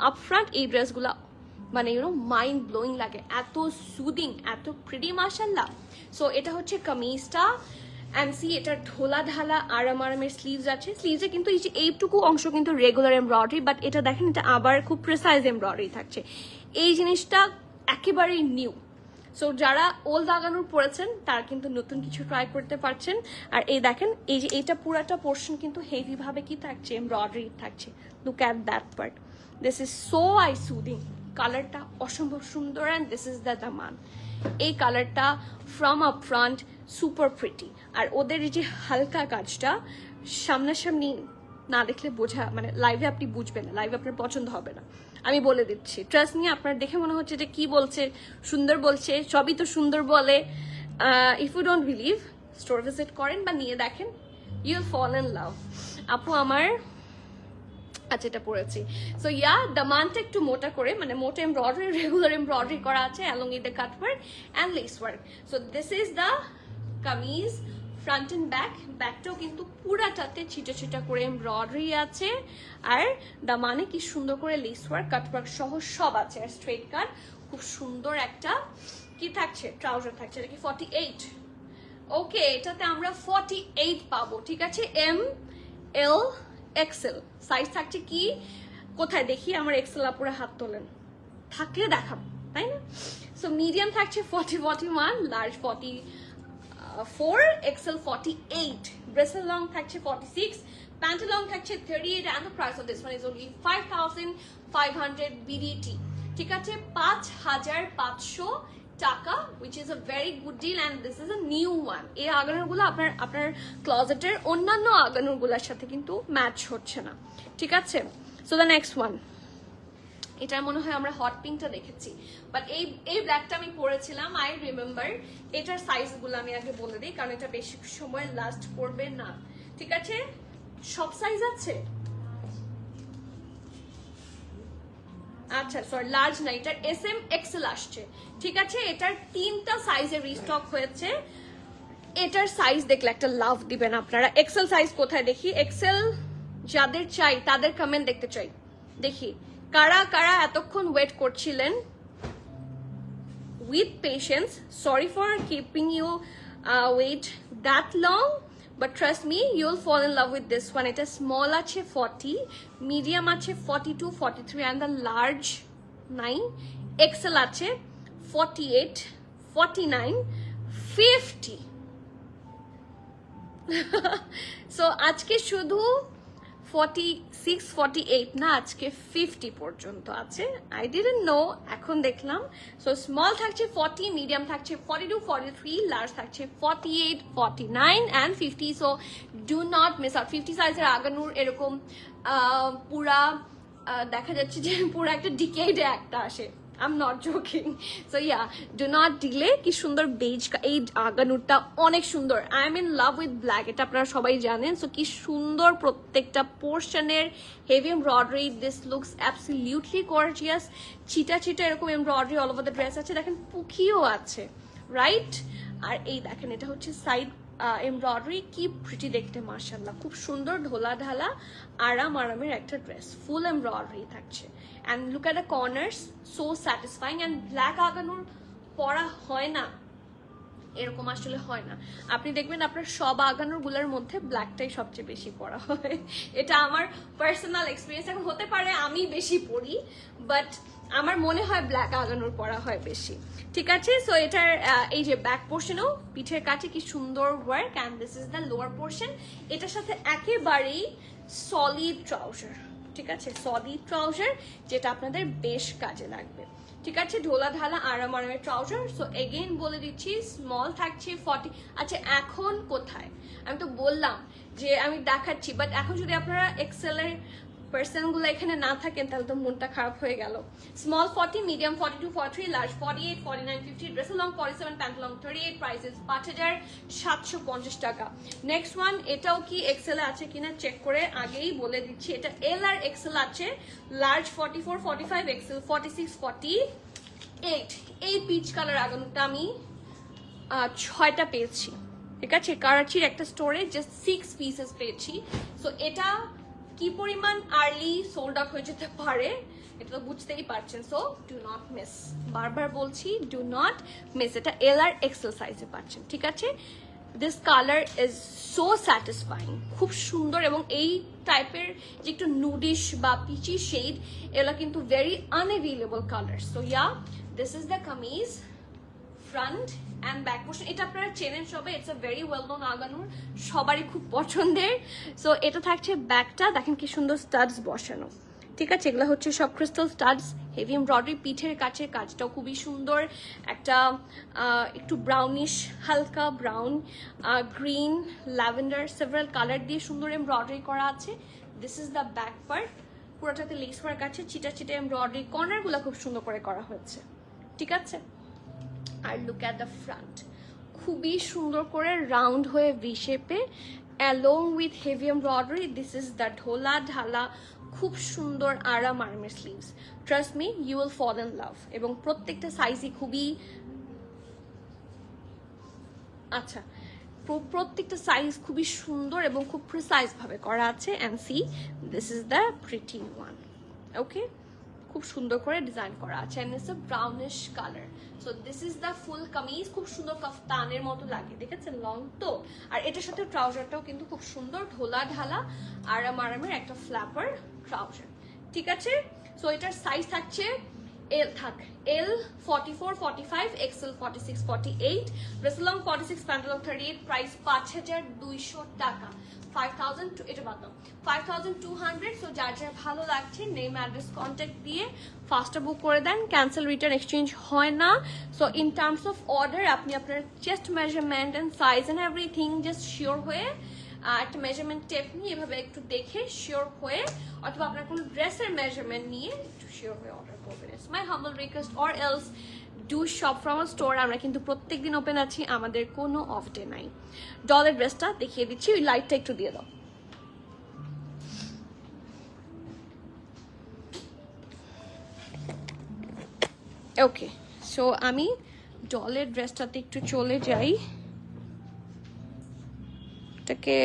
আপ ফ্রন্ট এই ড্রেসগুলা মানে ইউনো মাইন্ড ব্লোয়িং লাগে, এত সুদিং, এত প্রিটি মাশাআল্লাহ। সো এটা হচ্ছে কামিজটা, অ্যান্ড সি এটার ঢোলা ঢালা আরামের স্লিভস আছে। স্লিভসে কিন্তু এইটুকু অংশ কিন্তু রেগুলার এমব্রয়ডারি, বাট এটা দেখেন এটা আবার খুব প্রেসাইজ এমব্রয়ডারি থাকছে। এই জিনিসটা একেবারেই নিউ। সো যারা ওল্ড আগানোর পড়েছেন তারা কিন্তু নতুন কিছু ট্রাই করতে পারছেন। আর এই দেখেন, এই যে এইটা পুরাটা পোর্শন কিন্তু হেভি ভাবে কি থাকছে, এমব্রয়ডারি থাকছে। Look at that part, this is so I soothing, কালারটা অসম্ভব সুন্দর, অ্যান্ড দিস ইজ দ্য দামান। এই কালারটা from up front super pretty. আর ওদের এই যে হালকা কাজটা সামনাসামনি না দেখলে বোঝা, মানে লাইভে আপনি বুঝবেন না, লাইভে আপনার পছন্দ হবে না, আমি বলে দিচ্ছি। ট্রাস্ট নিয়ে আপনার দেখে মনে হচ্ছে যে কি বলছে, সুন্দর বলছে, সবই তো সুন্দর বলে। If you don't believe, store visit করেন বা নিয়ে দেখেন, you will fall in love. আপু আমার আচ্ছা এটা পড়েছি। সো ইয়া, দামানটা একটু মোটা করে, মানে মোটা এমব্রয়ডারি, রেগুলার এমব্রয়ডারি করা আছে along with the cut work and lace work. So this is the kameez front and back. ব্যাকটাও কিন্তু পুরাটাতে ছিটা ছিটা করে এমব্রয়ডারি আছে, আর দামানে কি সুন্দর করে লেস ওয়ার্ক, কাট ওয়ার্ক সহ সব আছে, আর স্ট্রেট কাট। খুব সুন্দর একটা কি থাকছে, ট্রাউজার থাকছে। এটা কি 48? ওকে, এটাতে আমরা 48 পাবো। ঠিক আছে, ML এক্সেল সাইজ থাকছে কি, কোথায় দেখি আমার এক্সেল আপুরা হাত তোলেন, থাকলে দেখাবো, তাই না? সো মিডিয়াম থাকছে 40, 41, লার্জ 44, এক্সেল 48, ড্রেসের লং থাকছে 46, প্যান্টের লং থাকছে 38, and the price of this one is only 5500 BDT। ঠিক আছে, 5500 টাকা, which is a very good deal and this is a new one. এই আগানোরগুলো আপনার ক্লোজেটের অন্যান্য আগানোরগুলোর সাথে কিন্তু ম্যাচ হচ্ছে না, ঠিক আছে? সো দ্য নেক্সট ওয়ান, এটার মনে হয় আমরা হট পিঙ্কটা দেখেছি, বাট এই ব্ল্যাকটা আমি পরেছিলাম, আই রিমেম্বার। এটার সাইজগুলো আমি আগে বলে দিই, কারণ এটা বেশি সময় লাস্ট করবে না, ঠিক আছে? সব সাইজ আছে, আচ্ছা সরি লার্জ না, এটার এস এম এক্সেল আসছে, ঠিক আছে? এটার 3টা সাইজে রিস্টক হয়েছে। এটার সাইজ দেখলে একটা লাভ দিবেন আপনারা। এক্সেল সাইজ কোথায় দেখি? এক্সেল যাদের চাই তাদের কমেন্ট দেখতে চাই, দেখি কারা কারা এতক্ষণ ওয়েট করছিলেন with patience. Sorry for keeping you wait that long, but trust me, you'll fall in love with this one. It is small ache 40, medium ache 42, 43 and the large 9, XL ache 48, 49, 50. So আজকে শুধু 46, 48 না, আজকে 50 পর্যন্ত আছে। I didn't know, এখন দেখলাম। So small থাকছে 40, medium থাকছে 42, 43, লার্জ থাকছে 48, 49 and 50. So do not miss out. 50 সাইজের আগানুর এরকম পুরা দেখা যাচ্ছে যে পুরো একটা ডিকেডে একটা আসে। I'm not joking. So yeah, do not delay. কি সুন্দর বেজ, এই আগানুরটা অনেক সুন্দর। I am in love with black, এটা আপনারা সবাই জানেন। সো কি সুন্দর প্রত্যেকটা পোর্শনের heavy embroidery. This looks absolutely gorgeous. চিটা চিটা এরকম embroidery all over the dress আছে, দেখেন পুকিও আছে, রাইট? আর এই দেখেন এটা হচ্ছে সাইড এমব্রয়ডারি, কি প্রিটি দেখতে, মাশাআল্লাহ, খুব সুন্দর ঢোলা ঢালা আরামের একটা ড্রেস, ফুল এমব্রয়ডারি থাকছে। And look at the corners, so satisfying. And black আগানোর পরা হয় না, এরকম আসলে হয় না। আপনি দেখবেন আপনার সব আগানোর গুলোর মধ্যে ব্ল্যাকটাই সবচেয়ে বেশি পরা হয়, এটা আমার পার্সোনাল এক্সপিরিয়েন্স। এখন হতে পারে আমি বেশি পরি, বাট আমার মনে হয় ব্ল্যাক আগানোর পরা হয় বেশি, ঠিক আছে? সো এটার এই যে ব্যাক পোর্শনও পিঠের কাছে কি সুন্দর work, and this is the lower portion. এটার সাথে একেবারেই সলিড ট্রাউজার, ঠিক আছে? সলিড ট্রাউজার, যেটা আপনাদের বেশ কাজে লাগবে, ঠিক আছে? ঢোলা ঢালা আরামের ট্রাউজার। সো এগেইন বলে দিচ্ছি, স্মল থাকছে 40। আচ্ছা এখন কোথায়? আমি তো বললাম যে আমি দেখাচ্ছি, বাট এখন যদি আপনারা এক্সেলের পার্সনগুলো এখানে না থাকেন তাহলে তো মনটা খারাপ হয়ে গেল। Small 40, medium 42, 43, large 48, 49, 50, dress long 47, pant long 38, prices 5750 টাকা। নেক্সট ওয়ান, এটাও কি এক্সেলে আছে কিনা চেক করে আগেই বলে দিচ্ছি। এটা এল আর এক্সেল আছে, লার্জ 44, 45, এক্সেল 46, 48। এই পিচ কালার আগানোটা আমি 6টা পেয়েছি, ঠিক আছে? করাচির একটা স্টোরে জাস্ট 6 পিসেস পেয়েছি। সো এটা কি পরিমাণ আর্লি সোল্ড আউট হয়ে যেতে পারে এটা তো বুঝতেই পারছেন। সো ডু নট মিস, বারবার বলছি ডু নট মিস। এটা এল আর এক্সেল সাইজে পাচ্ছেন, ঠিক আছে? This colour is so satisfying, খুব সুন্দর। এবং এই টাইপের যে একটু নুডিশ বা পিচি শেড, এগুলো কিন্তু very unavailable colour. So yeah, this is the kameez, front and back portion. এটা আপনারা চেনেন সবাই, it's a very well known Aganoor, সবারই খুব পছন্দের। সো এটা থাকছে ব্যাকটা, দেখেন কি সুন্দর স্টাডস বসানো, ঠিক আছে? এগুলো হচ্ছে সব ক্রিস্টাল স্টাডস, হেভি এমব্রয়ডারি, পিঠের কাছে কাজটাও খুবই সুন্দর। একটা একটু ব্রাউনিশ, হালকা brown, green, lavender, several colour দিয়ে সুন্দর এমব্রয়ডারি করা আছে। This is the back part, পুরোটাতে লেস ওয়ার্ক আছে, চিটা চিটা এমব্রয়ডারি, কর্নারগুলো খুব সুন্দর করে করা হয়েছে, ঠিক আছে? আর লুক অ্যাট দ্য ফ্রন্ট, খুবই সুন্দর করে রাউন্ড হয়ে ভি শেপে, along with heavy embroidery. This is the ঢোলা ঢালা, খুব সুন্দর আরামের sleeves. Trust me, you will fall in love. এবং প্রত্যেকটা সাইজই খুবই, আচ্ছা প্রত্যেকটা সাইজ খুবই সুন্দর এবং খুব প্রিসাইজ ভাবে করা আছে। And see, this is the pretty one, okay? খুব সুন্দর করে ডিজাইন করা আছে, and it's a brownish colour. So this is the full kameez, খুব সুন্দর কাফতানের মতো লাগে, দেখেছেন? লং তো। আর এটার সাথে ট্রাউজারটাও কিন্তু খুব সুন্দর ঢোলা ঢালা আরামের একটা ফ্ল্যাপার ট্রাউজার, ঠিক আছে? সো এটার সাইজ থাকছে এল থাক, এল 44, 45, এক্সেল 46, 48, রেসলং 46, প্যান্টালং 38, প্রাইস 5200 টাকা, 5000, এটা বাদ দাও, 5200। সো যার যার ভালো লাগছে নেম অ্যাড্রেস কন্ট্যাক্ট দিয়ে ফাস্টটা বুক করে দেন, ক্যান্সেল রিটার্ন এক্সচেঞ্জ হয় না। So in terms of order আপনি আপনার chest measurement and size and everything just sure হয়ে একটা মেজারমেন্ট টেপ নিয়ে এভাবে একটু দেখে শিওর হয়ে, অথবা আপনার কোনো ড্রেসের মেজারমেন্ট নিয়ে একটু শিওর হয়ে অর্ডার করবেন। It's my humble request, or else do shop from a store. আমরা কিন্তু প্রত্যেকদিন ওপেন আছি, আমাদের কোনো অফ ডে নাই। ডলের ড্রেসটা দেখিয়ে দিচ্ছি, ওই লাইটটা একটু দিয়ে দাও। ওকে, সো আমি ডলের ড্রেসটাতে একটু চলে যাই, এটাকে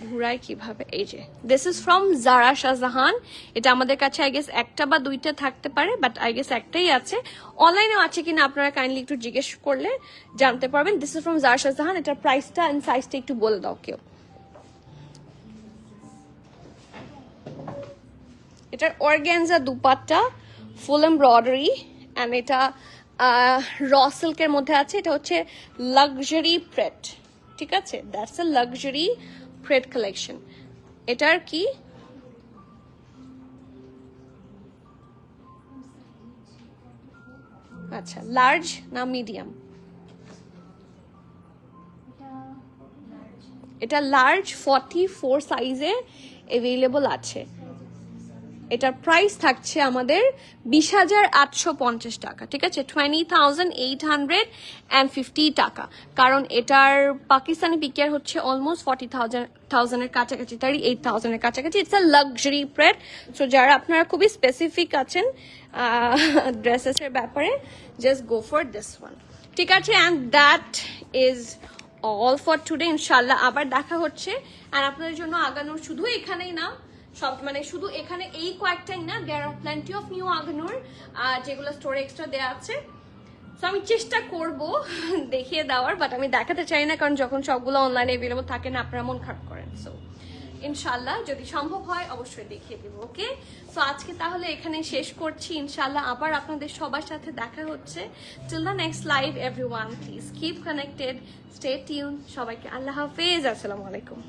ঘুরাই কিভাবে। এই যে দিস ইজ ফ্রম জারা শাহজাহান। এটা আমাদের কাছে আই গেস একটা বা দুইটা থাকতে পারে, বাট আই গেস একটাই আছে। অনলাইনেও আছে কিনা আপনারা কাইন্ডলি একটু জিজ্ঞেস করলে জানতে পারবেন। দিস ইজ ফ্রম জারা শাহজাহান। এটার প্রাইসটা এন্ড সাইজটা একটু বলে দাও কেউ। এটার organza dupatta, full embroidery, and এটা র সিল্কের মধ্যে আছে। এটা হচ্ছে লাক্সারি প্রেট, ঠিক আছে, দ্যাটস এ লাক্সারি প্রেট কালেকশন। এটার কি আচ্ছা লার্জ না মিডিয়াম? এটা লার্জ 44 সাইজে অ্যাভেলেবল আছে। এটার প্রাইস থাকছে আমাদের 20,850 টাকা, ঠিক আছে, 20,850 টাকা। কারণ এটার পাকিস্তানি পিকের হচ্ছে অলমোস্ট 40,000 এর কাছাকাছি, 38,000 এর কাছাকাছি। It's a luxury প্রেট। সো যারা আপনারা খুবই স্পেসিফিক আছেন ড্রেসেসের ব্যাপারে, just go for this one, ঠিক আছে। And that is all for today. ইনশাল্লাহ আবার দেখা হচ্ছে। আর আপনাদের জন্য আগানোর শুধু এখানেই না, সব মানে শুধু এখানে এই কয়েকটাই না, দেয়ার আর প্লেন্টি অফ নিউ আগানোর যেগুলো স্টোরে এক্সট্রা দেওয়া আছে। সো আমি চেষ্টা করব দেখিয়ে দেওয়ার, বাট আমি দেখাতে চাই না, কারণ যখন সবগুলো অনলাইনে অ্যাভেলেবল থাকে না আপনারা মন খারাপ করেন। সো ইনশাল্লাহ যদি সম্ভব হয় অবশ্যই দেখিয়ে দেবো, ওকে। সো আজকে তাহলে এখানে শেষ করছি। ইনশাল্লাহ আবার আপনাদের সবার সাথে দেখা হচ্ছে। Till the next live everyone, please keep connected, stay tune. সবাইকে আল্লাহ হাফেজ, আসসালামু আলাইকুম।